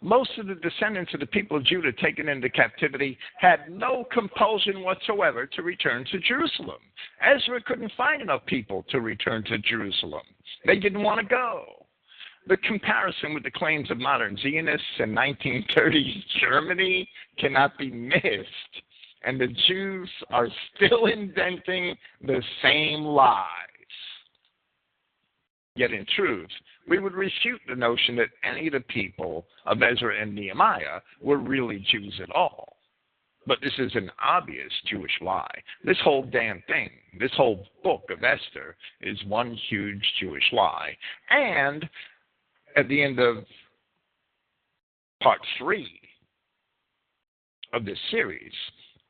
Speaker 2: Most of the descendants of the people of Judah taken into captivity had no compulsion whatsoever to return to Jerusalem. Ezra couldn't find enough people to return to Jerusalem. They didn't want to go. The comparison with the claims of modern Zionists in 1930s Germany cannot be missed, and the Jews are still inventing the same lies. Yet in truth, we would refute the notion that any of the people of Ezra and Nehemiah were really Jews at all. But this is an obvious Jewish lie. This whole damn thing, this whole book of Esther is one huge Jewish lie. And at the end of part 3 of this series,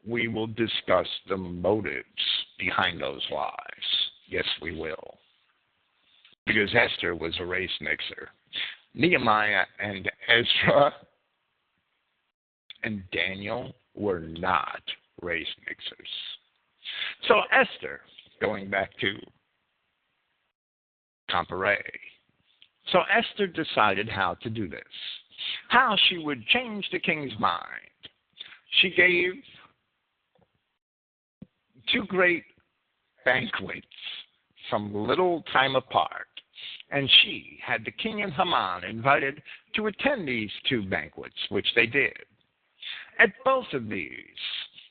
Speaker 2: we will discuss the motives behind those lies. Yes, we will. Because Esther was a race mixer. Nehemiah and Ezra and Daniel were not race mixers. So Esther, going back to Comparet. So Esther decided how to do this, how she would change the king's mind. She gave 2 great banquets some little time apart, and she had the king and Haman invited to attend these 2 banquets, which they did. At both of these,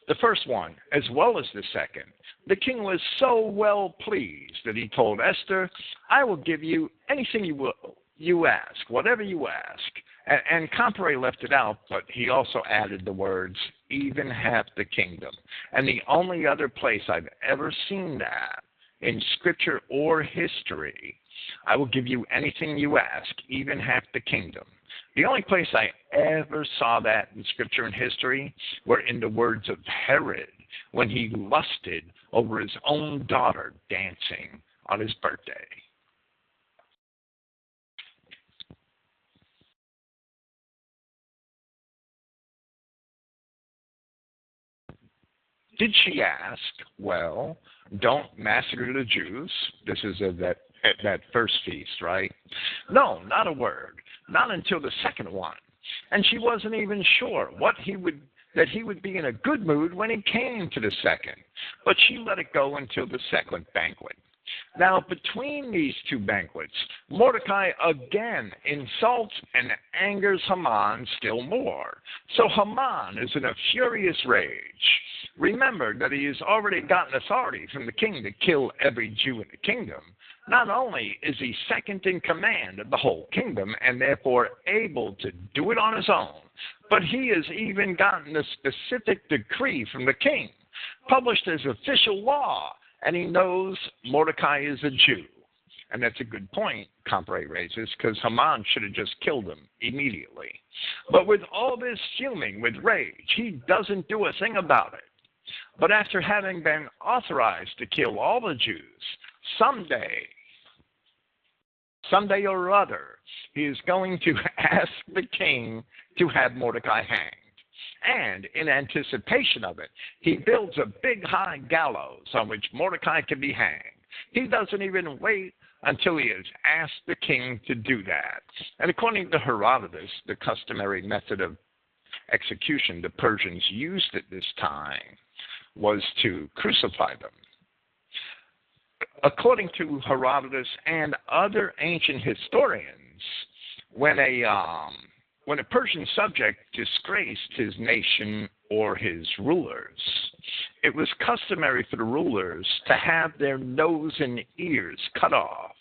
Speaker 2: the first one as well as the second, the king was so well pleased that he told Esther, I will give you anything you ask, whatever you ask. And Comparet left it out, but he also added the words, even half the kingdom. And the only other place I've ever seen that in scripture or history, I will give you anything you ask, even half the kingdom. The only place I ever saw that in scripture and history were in the words of Herod when he lusted over his own daughter dancing on his birthday. Did she ask, well, don't massacre the Jews? This is at that first feast, right? No, not a word. Not until the second one. And she wasn't even sure that he would be in a good mood when he came to the second. But she let it go until the second banquet. Now, between these 2 banquets, Mordecai again insults and angers Haman still more. So Haman is in a furious rage. Remember that he has already gotten authority from the king to kill every Jew in the kingdom. Not only is he second in command of the whole kingdom and therefore able to do it on his own, but he has even gotten a specific decree from the king, published as official law, and he knows Mordecai is a Jew. And that's a good point, Comparet raises, because Haman should have just killed him immediately. But with all this fuming with rage, he doesn't do a thing about it. But after having been authorized to kill all the Jews, someday or other, he is going to ask the king to have Mordecai hanged. And in anticipation of it, he builds a big high gallows on which Mordecai can be hanged. He doesn't even wait until he has asked the king to do that. And according to Herodotus, the customary method of execution the Persians used at this time was to crucify them. According to Herodotus and other ancient historians, when a Persian subject disgraced his nation or his rulers, it was customary for the rulers to have their nose and ears cut off.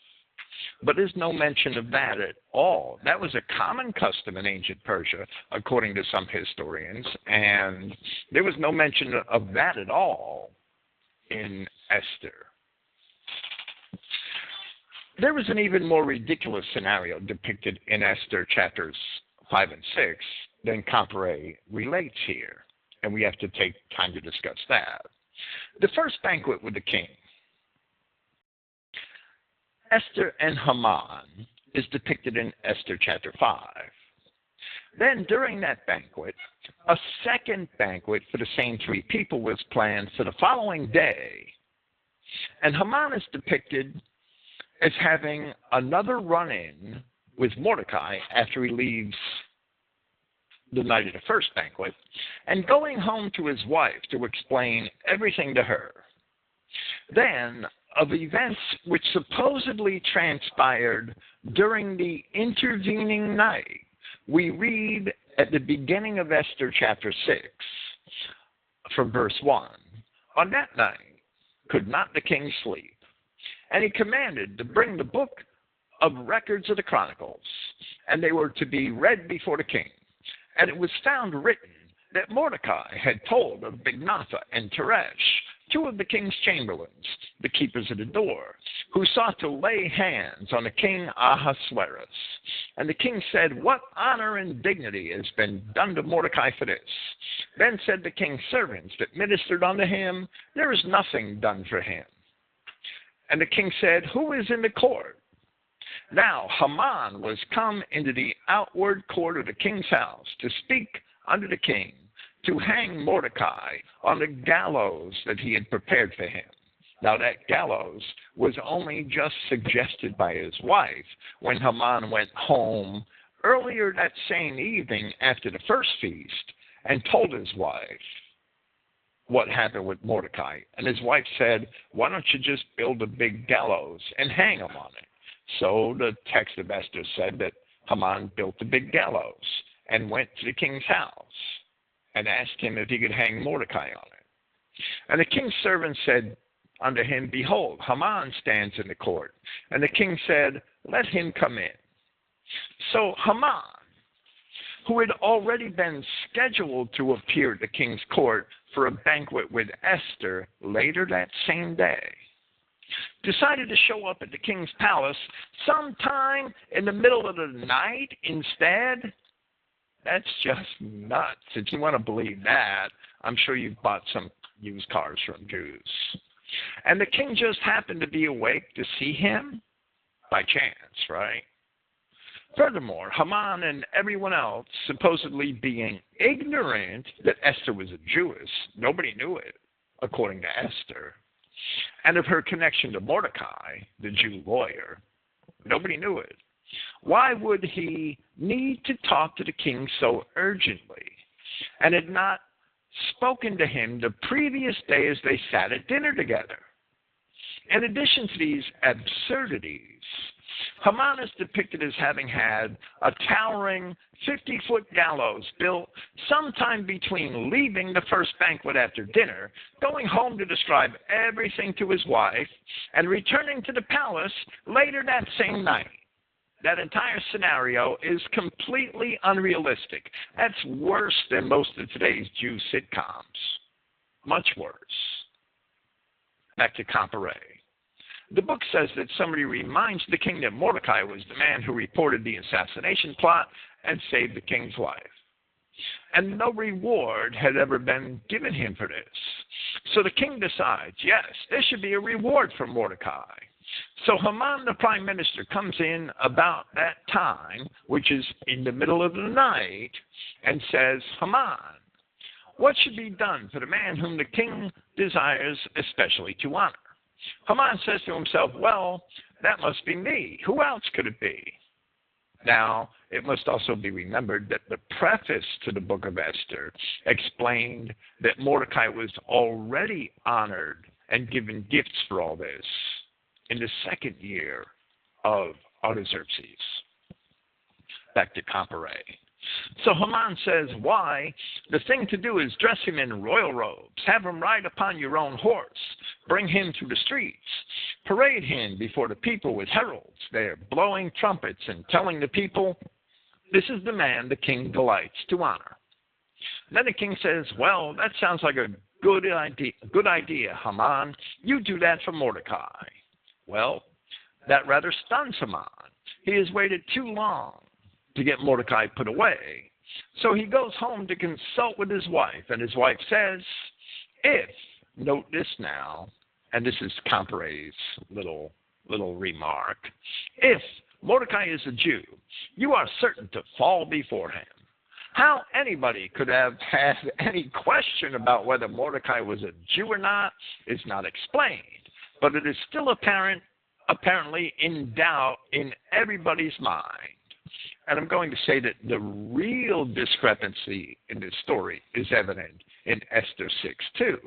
Speaker 2: But there's no mention of that at all. That was a common custom in ancient Persia, according to some historians, and there was no mention of that at all in Esther. There was an even more ridiculous scenario depicted in Esther chapters 5 and 6 than Comparet relates here, and we have to take time to discuss that. The first banquet with the king, Esther and Haman, is depicted in Esther chapter 5. Then during that banquet, a second banquet for the same 3 people was planned for the following day, and Haman is depicted as having another run-in with Mordecai after he leaves the night of the first banquet, and going home to his wife to explain everything to her. Then, of events which supposedly transpired during the intervening night, we read at the beginning of Esther chapter 6, from verse 1, "On that night could not the king sleep, and he commanded to bring the book of records of the Chronicles, and they were to be read before the king. And it was found written that Mordecai had told of Bigthan and Teresh, two of the king's chamberlains, the keepers of the door, who sought to lay hands on the king Ahasuerus. And the king said, What honor and dignity has been done to Mordecai for this? Then said the king's servants that ministered unto him, There is nothing done for him. And the king said, Who is in the court? Now Haman was come into the outward court of the king's house to speak unto the king, to hang Mordecai on the gallows that he had prepared for him. Now that gallows was only just suggested by his wife when Haman went home earlier that same evening after the first feast and told his wife what happened with Mordecai. And his wife said, Why don't you just build a big gallows and hang him on it? So the text of Esther said that Haman built a big gallows and went to the king's house and asked him if he could hang Mordecai on it. And the king's servant said unto him, Behold, Haman stands in the court. And the king said, Let him come in. So Haman, who had already been scheduled to appear at the king's court for a banquet with Esther later that same day, decided to show up at the king's palace sometime in the middle of the night instead. That's just nuts. If you want to believe that, I'm sure you've bought some used cars from Jews. And the king just happened to be awake to see him by chance, right? Furthermore, Haman and everyone else supposedly being ignorant that Esther was a Jewess, nobody knew it, according to Esther, and of her connection to Mordecai, the Jew lawyer, nobody knew it. Why would he need to talk to the king so urgently and had not spoken to him the previous day as they sat at dinner together? In addition to these absurdities, Haman is depicted as having had a towering 50-foot gallows built sometime between leaving the first banquet after dinner, going home to describe everything to his wife, and returning to the palace later that same night. That entire scenario is completely unrealistic. That's worse than most of today's Jew sitcoms. Much worse. Back to Comparet. The book says that somebody reminds the king that Mordecai was the man who reported the assassination plot and saved the king's life. And no reward had ever been given him for this. So the king decides, yes, there should be a reward for Mordecai. So Haman, the prime minister, comes in about that time, which is in the middle of the night, and says, Haman, what should be done for the man whom the king desires especially to honor? Haman says to himself, well, that must be me. Who else could it be? Now, it must also be remembered that the preface to the book of Esther explained that Mordecai was already honored and given gifts for all this in the second year of Artaxerxes. Back to Comparet. So Haman says, why? The thing to do is dress him in royal robes, have him ride upon your own horse, bring him through the streets, parade him before the people with heralds there, blowing trumpets and telling the people, this is the man the king delights to honor. Then the king says, well, that sounds like a good idea, Haman. You do that for Mordecai. Well, that rather stuns Haman. He has waited too long to get Mordecai put away. So he goes home to consult with his wife, and his wife says, if, note this now, and this is Comparet's little remark, if Mordecai is a Jew, you are certain to fall before him. How anybody could have had any question about whether Mordecai was a Jew or not is not explained, but it is still apparently in doubt in everybody's mind. And I'm going to say that the real discrepancy in this story is evident in Esther 6:2.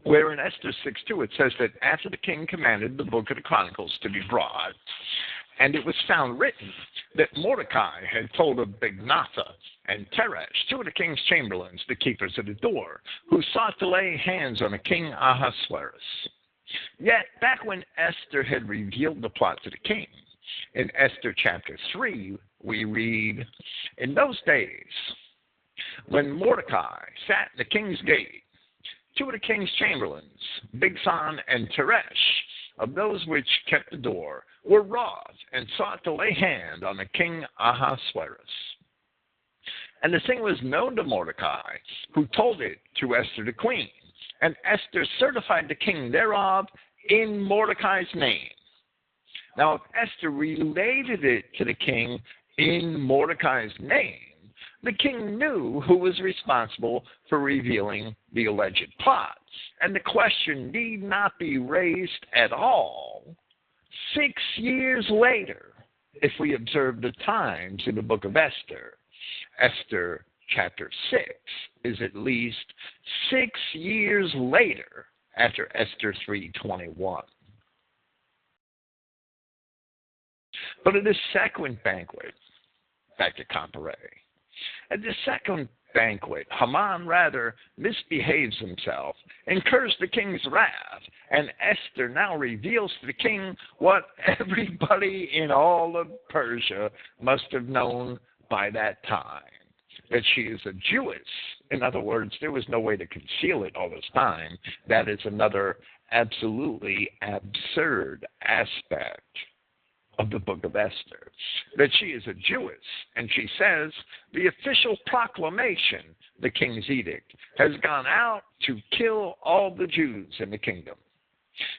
Speaker 2: Where in Esther 6:2 it says that after the king commanded the book of the Chronicles to be brought, and it was found written that Mordecai had told of Bigtha and Teresh, two of the king's chamberlains, the keepers of the door, who sought to lay hands on the king Ahasuerus. Yet, back when Esther had revealed the plot to the king, in Esther chapter 3, we read, "In those days, when Mordecai sat in the king's gate, two of the king's chamberlains, Bigtha and Teresh, of those which kept the door, were wroth and sought to lay hand on the king Ahasuerus. And the thing was known to Mordecai, who told it to Esther the queen. And Esther certified the king thereof in Mordecai's name." Now, if Esther related it to the king in Mordecai's name, the king knew who was responsible for revealing the alleged plot. And the question need not be raised at all 6 years later if we observe the times in the book of Esther. Esther chapter 6 is at least 6 years later after Esther 3:21. But at the second banquet, back to Comparet, at the second banquet, Haman rather misbehaves himself, incurs the king's wrath, and Esther now reveals to the king what everybody in all of Persia must have known by that time, that she is a Jewess. In other words, there was no way to conceal it all this time. That is another absolutely absurd aspect of the book of Esther, that she is a Jewess. And she says the official proclamation, the king's edict, has gone out to kill all the Jews in the kingdom.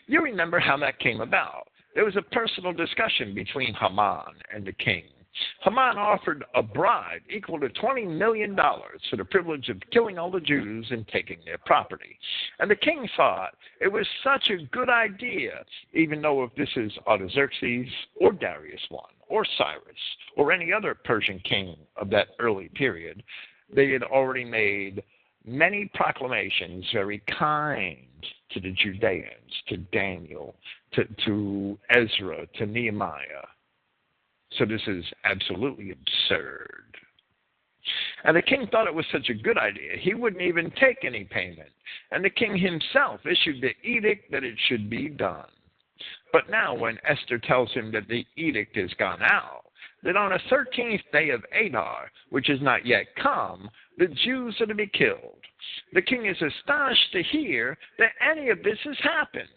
Speaker 2: You remember how that came about. There was a personal discussion between Haman and the king. Haman offered a bribe equal to $20 million for the privilege of killing all the Jews and taking their property. And the king thought it was such a good idea, even though if this is Artaxerxes or Darius I or Cyrus or any other Persian king of that early period, they had already made many proclamations very kind to the Judeans, to Daniel, to Ezra, to Nehemiah. So this is absolutely absurd. And the king thought it was such a good idea, he wouldn't even take any payment. And the king himself issued the edict that it should be done. But now when Esther tells him that the edict has gone out, that on the 13th day of Adar, which is not yet come, the Jews are to be killed, the king is astonished to hear that any of this has happened.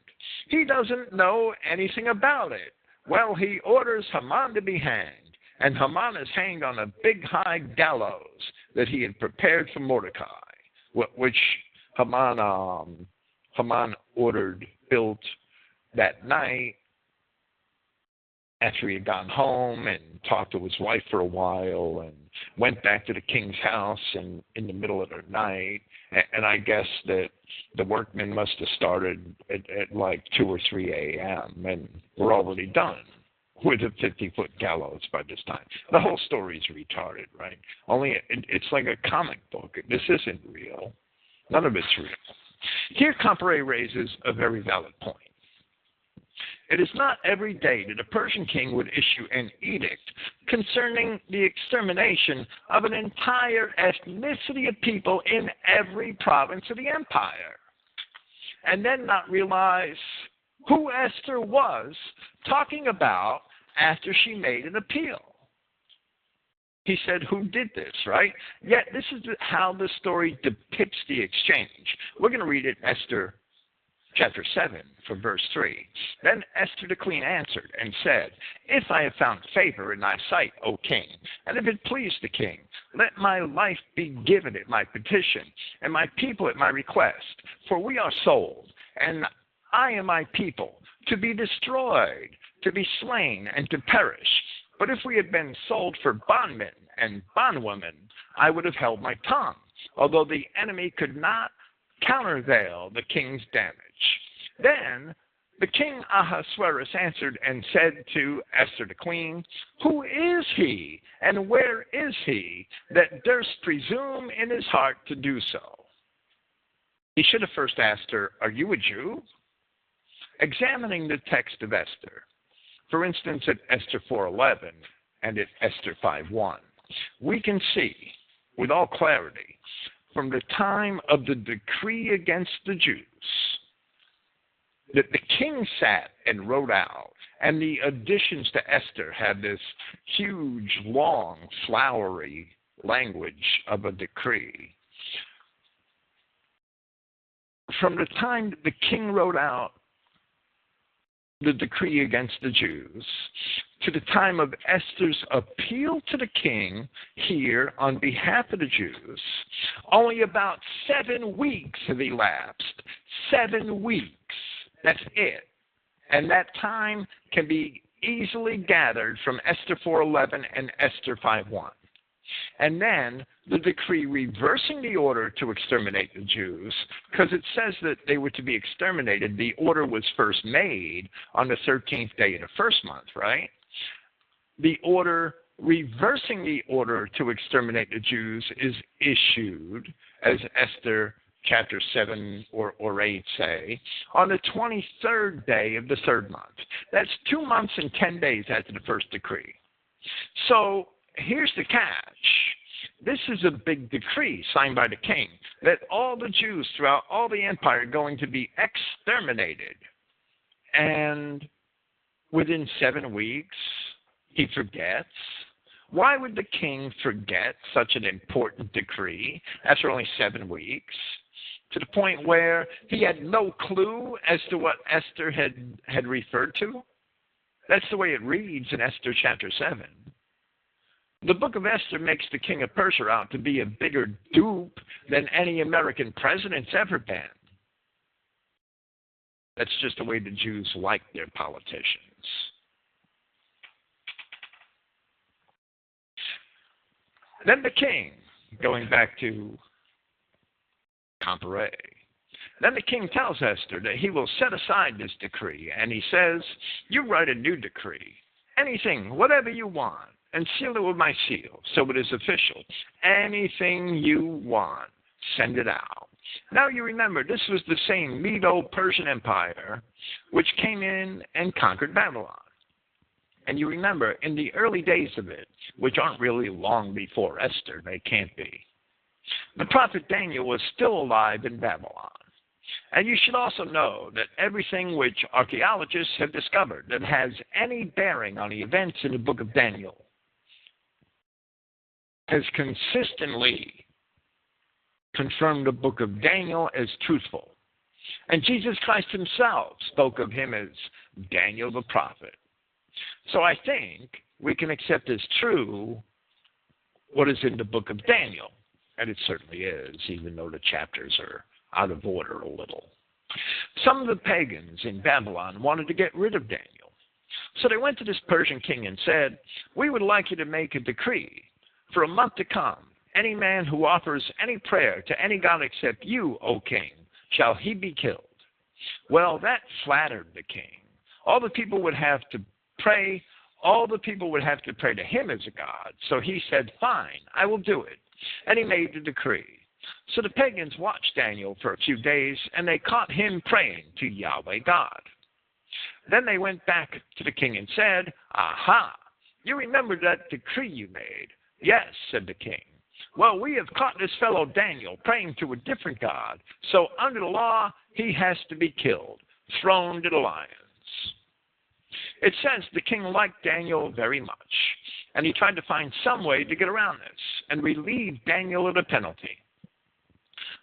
Speaker 2: He doesn't know anything about it. Well, he orders Haman to be hanged, and Haman is hanged on a big high gallows that he had prepared for Mordecai, which Haman ordered built that night after he had gone home and talked to his wife for a while and went back to the king's house and in the middle of the night. And I guess that the workmen must have started at like 2 or 3 a.m. and were already done with a 50-foot gallows by this time. The whole story is retarded, right? Only it's like a comic book. This isn't real. None of it's real. Here, Comparet raises a very valid point. It is not every day that a Persian king would issue an edict concerning the extermination of an entire ethnicity of people in every province of the empire, and then not realize who Esther was talking about after she made an appeal. He said, who did this, right? Yet this is how the story depicts the exchange. We're going to read it in Esther chapter 7 from verse 3. Then Esther the queen answered and said, if I have found favor in thy sight, O king, and if it please the king, let my life be given at my petition, and my people at my request. For we are sold, and I and my people, to be destroyed, to be slain, and to perish. But if we had been sold for bondmen and bondwomen, I would have held my tongue, although the enemy could not countervail the king's damage. Then The king Ahasuerus answered and said to Esther the queen, "Who is he, and where is he, that durst presume in his heart to do so?" He should have first asked her, "Are you a Jew?" Examining the text of Esther, for instance at Esther 4:11 and at Esther 5:1, we can see with all clarity from the time of the decree against the Jews that the king sat and wrote out, and the additions to Esther had this huge, long, flowery language of a decree. From the time that the king wrote out the decree against the Jews to the time of Esther's appeal to the king here on behalf of the Jews, only about 7 weeks have elapsed. 7 weeks. That's it. And that time can be easily gathered from Esther 4:11 and Esther 5:1. And then the decree reversing the order to exterminate the Jews, because it says that they were to be exterminated. The order was first made on the 13th day of the first month, right? The order reversing the order to exterminate the Jews is issued, as Esther chapter 7 or 8 say, on the 23rd day of the third month. That's 2 months and 10 days after the first decree. So here's the catch. This is a big decree signed by the king that all the Jews throughout all the empire are going to be exterminated. And within 7 weeks, he forgets. Why would the king forget such an important decree after only 7 weeks? To the point where he had no clue as to what Esther had referred to? That's the way it reads in Esther chapter 7. The book of Esther makes the king of Persia out to be a bigger dupe than any American president's ever been. That's just the way the Jews like their politicians. Then the king, going back to Comparet, then the king tells Esther that he will set aside this decree, and he says, "You write a new decree, anything, whatever you want, and seal it with my seal, so it is official. Anything you want, send it out." Now you remember, this was the same Medo-Persian Empire which came in and conquered Babylon. And you remember, in the early days of it, which aren't really long before Esther, they can't be, the prophet Daniel was still alive in Babylon. And you should also know that everything which archaeologists have discovered that has any bearing on the events in the book of Daniel has consistently confirmed the book of Daniel as truthful. And Jesus Christ himself spoke of him as Daniel the prophet. So I think we can accept as true what is in the book of Daniel. And it certainly is, even though the chapters are out of order a little. Some of the pagans in Babylon wanted to get rid of Daniel. So they went to this Persian king and said, "We would like you to make a decree. For a month to come, any man who offers any prayer to any god except you, O king, shall he be killed." Well, that flattered the king. All the people would have to pray. All the people would have to pray to him as a god. So he said, "Fine, I will do it." And he made the decree. So the pagans watched Daniel for a few days, and they caught him praying to Yahweh God. Then they went back to the king and said, "Aha, you remember that decree you made?" "Yes," said the king. "Well, we have caught this fellow Daniel praying to a different god, so under the law, he has to be killed, thrown to the lions." It says the king liked Daniel very much, and he tried to find some way to get around this and relieve Daniel of the penalty.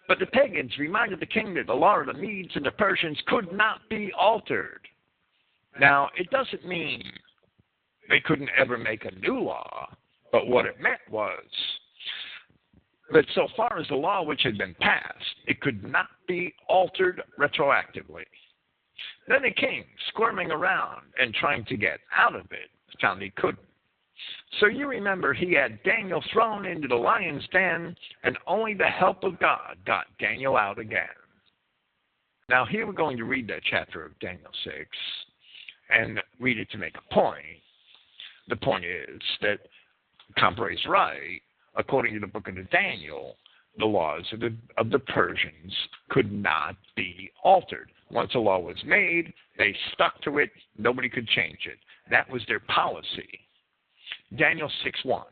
Speaker 2: But the pagans reminded the king that the law of the Medes and the Persians could not be altered. Now, it doesn't mean they couldn't ever make a new law, but what it meant was that so far as the law which had been passed, it could not be altered retroactively. Then the king, squirming around and trying to get out of it, found he couldn't. So you remember he had Daniel thrown into the lion's den, and only the help of God got Daniel out again. Now, here we're going to read that chapter of Daniel 6 and read it to make a point. The point is that Compre is right. According to the book of Daniel, the laws of the Persians could not be altered. Once a law was made, they stuck to it. Nobody could change it. That was their policy. Daniel 6:1.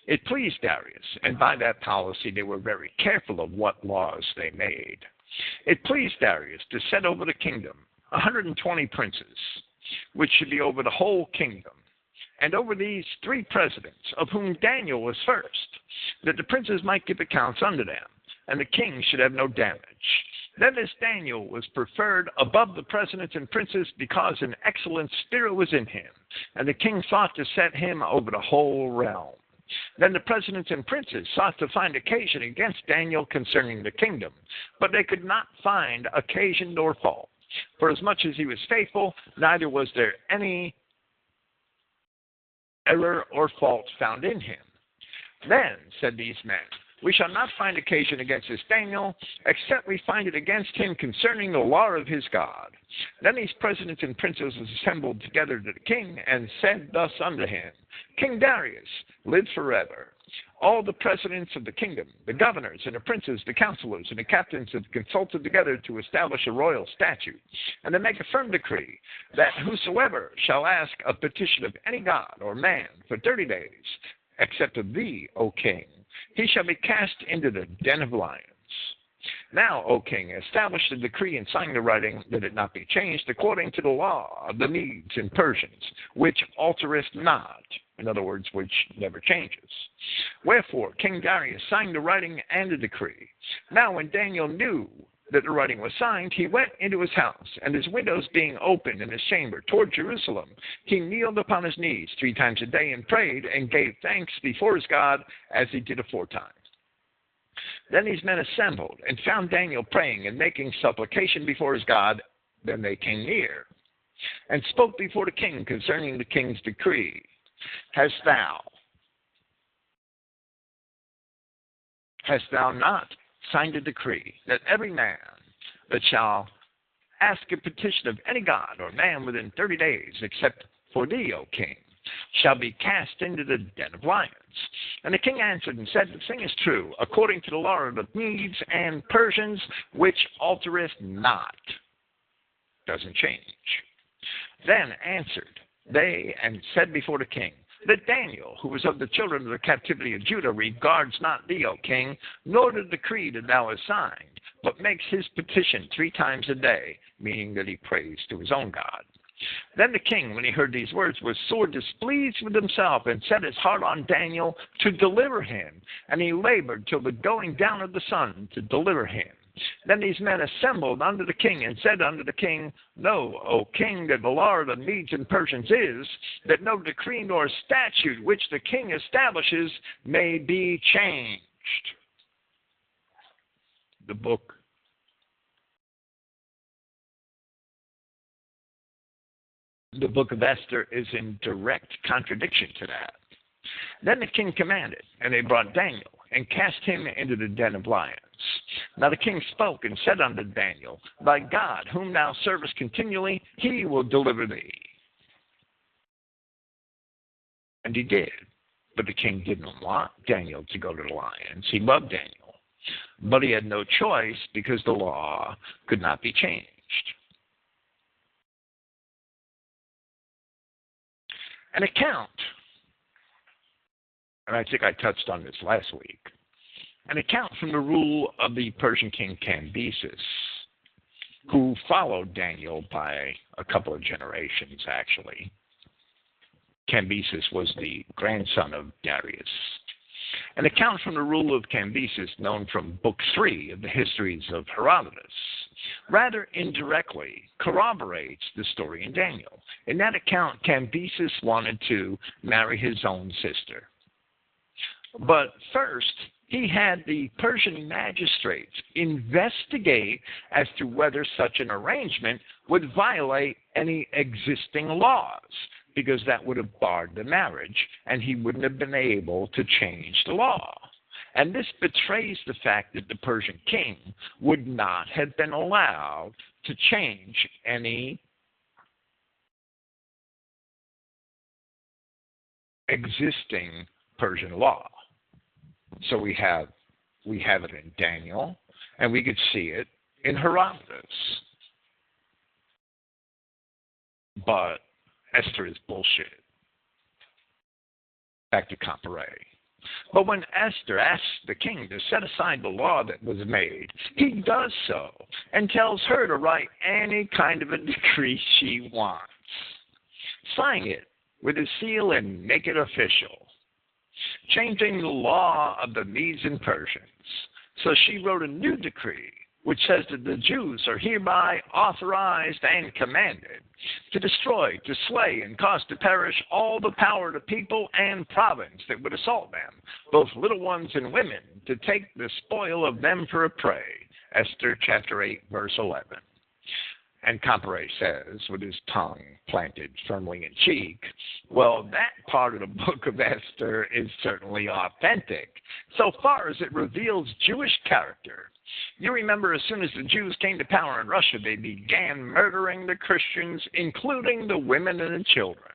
Speaker 2: It pleased Darius, and by that policy they were very careful of what laws they made. It pleased Darius to set over the kingdom 120 princes, which should be over the whole kingdom, and over these 3 presidents, of whom Daniel was first, that the princes might give accounts unto them, and the king should have no damage. Then this Daniel was preferred above the presidents and princes because an excellent spirit was in him, and the king sought to set him over the whole realm. Then the presidents and princes sought to find occasion against Daniel concerning the kingdom, but they could not find occasion nor fault. For as much as he was faithful, neither was there any error or fault found in him. Then said these men, we shall not find occasion against this Daniel, except we find it against him concerning the law of his God. Then these presidents and princes assembled together to the king, and said thus unto him, King Darius, live forever. All the presidents of the kingdom, the governors and the princes, the counselors and the captains have consulted together to establish a royal statute, and to make a firm decree, that whosoever shall ask a petition of any god or man for 30 days, except of thee, O king, he shall be cast into the den of lions. Now, O king, establish the decree and sign the writing, that it not be changed according to the law of the Medes and Persians, which altereth not. In other words, which never changes. Wherefore, King Darius signed the writing and the decree. Now, when Daniel knew that the writing was signed, he went into his house, and his windows being open in his chamber toward Jerusalem, he kneeled upon his knees 3 times a day and prayed and gave thanks before his God as he did aforetime. Then these men assembled and found Daniel praying and making supplication before his God. Then they came near and spoke before the king concerning the king's decree. Hast thou not signed a decree that every man that shall ask a petition of any god or man within 30 days, except for thee, O king, shall be cast into the den of lions? And the king answered and said, the thing is true, according to the law of the Medes and Persians, which altereth not. Doesn't change. Then answered they and said before the king, that Daniel, who was of the children of the captivity of Judah, regards not thee, O king, nor the decree that thou hast signed, but makes his petition 3 times a day, meaning that he prays to his own God. Then the king, when he heard these words, was sore displeased with himself, and set his heart on Daniel to deliver him. And he labored till the going down of the sun to deliver him. Then these men assembled unto the king, and said unto the king, Know, O king, that the law of the Medes and Persians is, that no decree nor statute which the king establishes may be changed. The book of Esther is in direct contradiction to that. Then the king commanded, and they brought Daniel, and cast him into the den of lions. Now the king spoke and said unto Daniel, Thy God, whom thou servest continually, he will deliver thee. And he did. But the king didn't want Daniel to go to the lions. He loved Daniel. But he had no choice because the law could not be changed. An account, and I think I touched on this last week, an account from the rule of the Persian king Cambyses, who followed Daniel by a couple of generations, actually. Cambyses was the grandson of Darius. An account from the rule of Cambyses, known from Book 3 of the Histories of Herodotus, rather indirectly corroborates the story in Daniel. In that account, Cambyses wanted to marry his own sister. But first, he had the Persian magistrates investigate as to whether such an arrangement would violate any existing laws, because that would have barred the marriage, and he wouldn't have been able to change the law. And this betrays the fact that the Persian king would not have been allowed to change any existing Persian law. So we have it in Daniel, and we could see it in Herodotus. But Esther is bullshit. Back to Comparet. But when Esther asks the king to set aside the law that was made, he does so and tells her to write any kind of a decree she wants. Sign it with his seal and make it official, changing the law of the Medes and Persians. So she wrote a new decree, which says that the Jews are hereby authorized and commanded to destroy, to slay, and cause to perish all the power to people and province that would assault them, both little ones and women, to take the spoil of them for a prey. Esther chapter 8, verse 11. And Comparet says, with his tongue planted firmly in cheek, well, that part of the book of Esther is certainly authentic, so far as it reveals Jewish character. You remember, as soon as the Jews came to power in Russia, they began murdering the Christians, including the women and the children.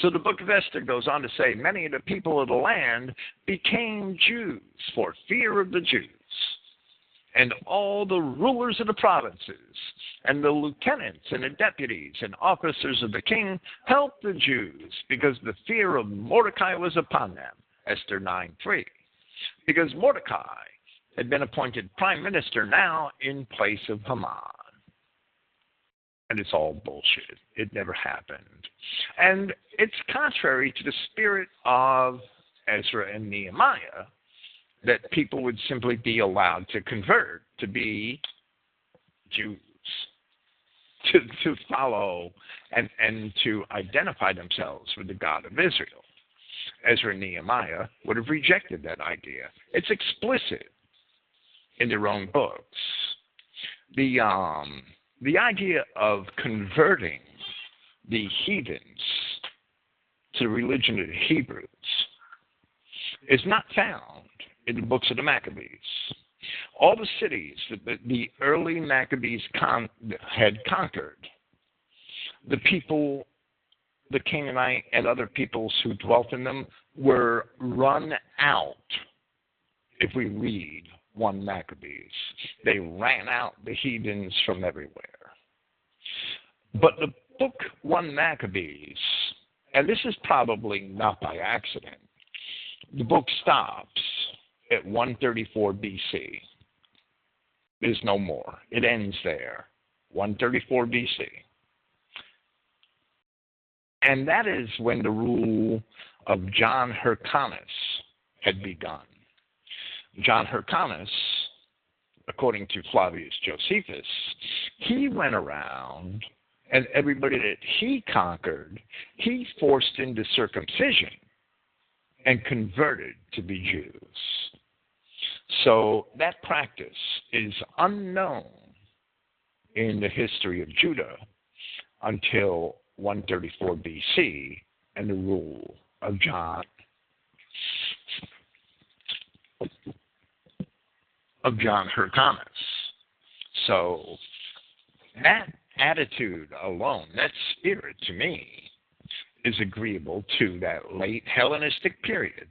Speaker 2: So the book of Esther goes on to say, many of the people of the land became Jews for fear of the Jews. And all the rulers of the provinces, and the lieutenants and the deputies and officers of the king helped the Jews, because the fear of Mordecai was upon them. Esther 9:3. Because Mordecai had been appointed prime minister now in place of Haman. And it's all bullshit. It never happened. And it's contrary to the spirit of Ezra and Nehemiah that people would simply be allowed to convert, to be Jews, to follow and to identify themselves with the God of Israel. Ezra and Nehemiah would have rejected that idea. It's explicit in their own books. The idea of converting the heathens to the religion of the Hebrews is not found in the books of the Maccabees. All the cities that the early Maccabees had conquered, the people, the Canaanite and other peoples who dwelt in them, were run out. If we read 1 Maccabees, they ran out the heathens from everywhere. But the book 1 Maccabees, and this is probably not by accident, the book stops at 134 BC. There's no more. It ends there, 134 BC. And that is when the rule of John Hyrcanus had begun. John Hyrcanus, according to Flavius Josephus, he went around and everybody that he conquered, he forced into circumcision and converted to be Jews. So that practice is unknown in the history of Judah until 134 BC and the rule of John Hyrcanus. So that attitude alone, that spirit to me, is agreeable to that late Hellenistic period.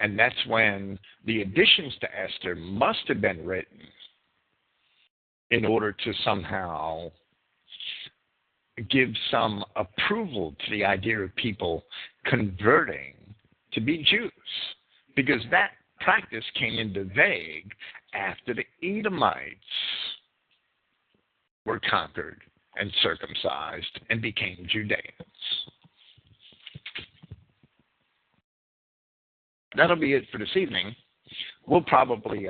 Speaker 2: And that's when the additions to Esther must have been written in order to somehow give some approval to the idea of people converting to be Jews. Because that practice came into vague after the Edomites were conquered and circumcised and became Judeans. That'll be it for this evening. We'll probably,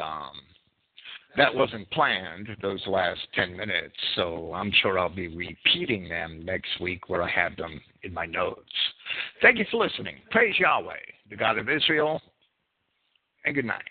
Speaker 2: that wasn't planned, those last 10 minutes, so I'm sure I'll be repeating them next week where I have them in my notes. Thank you for listening. Praise Yahweh, the God of Israel, and good night.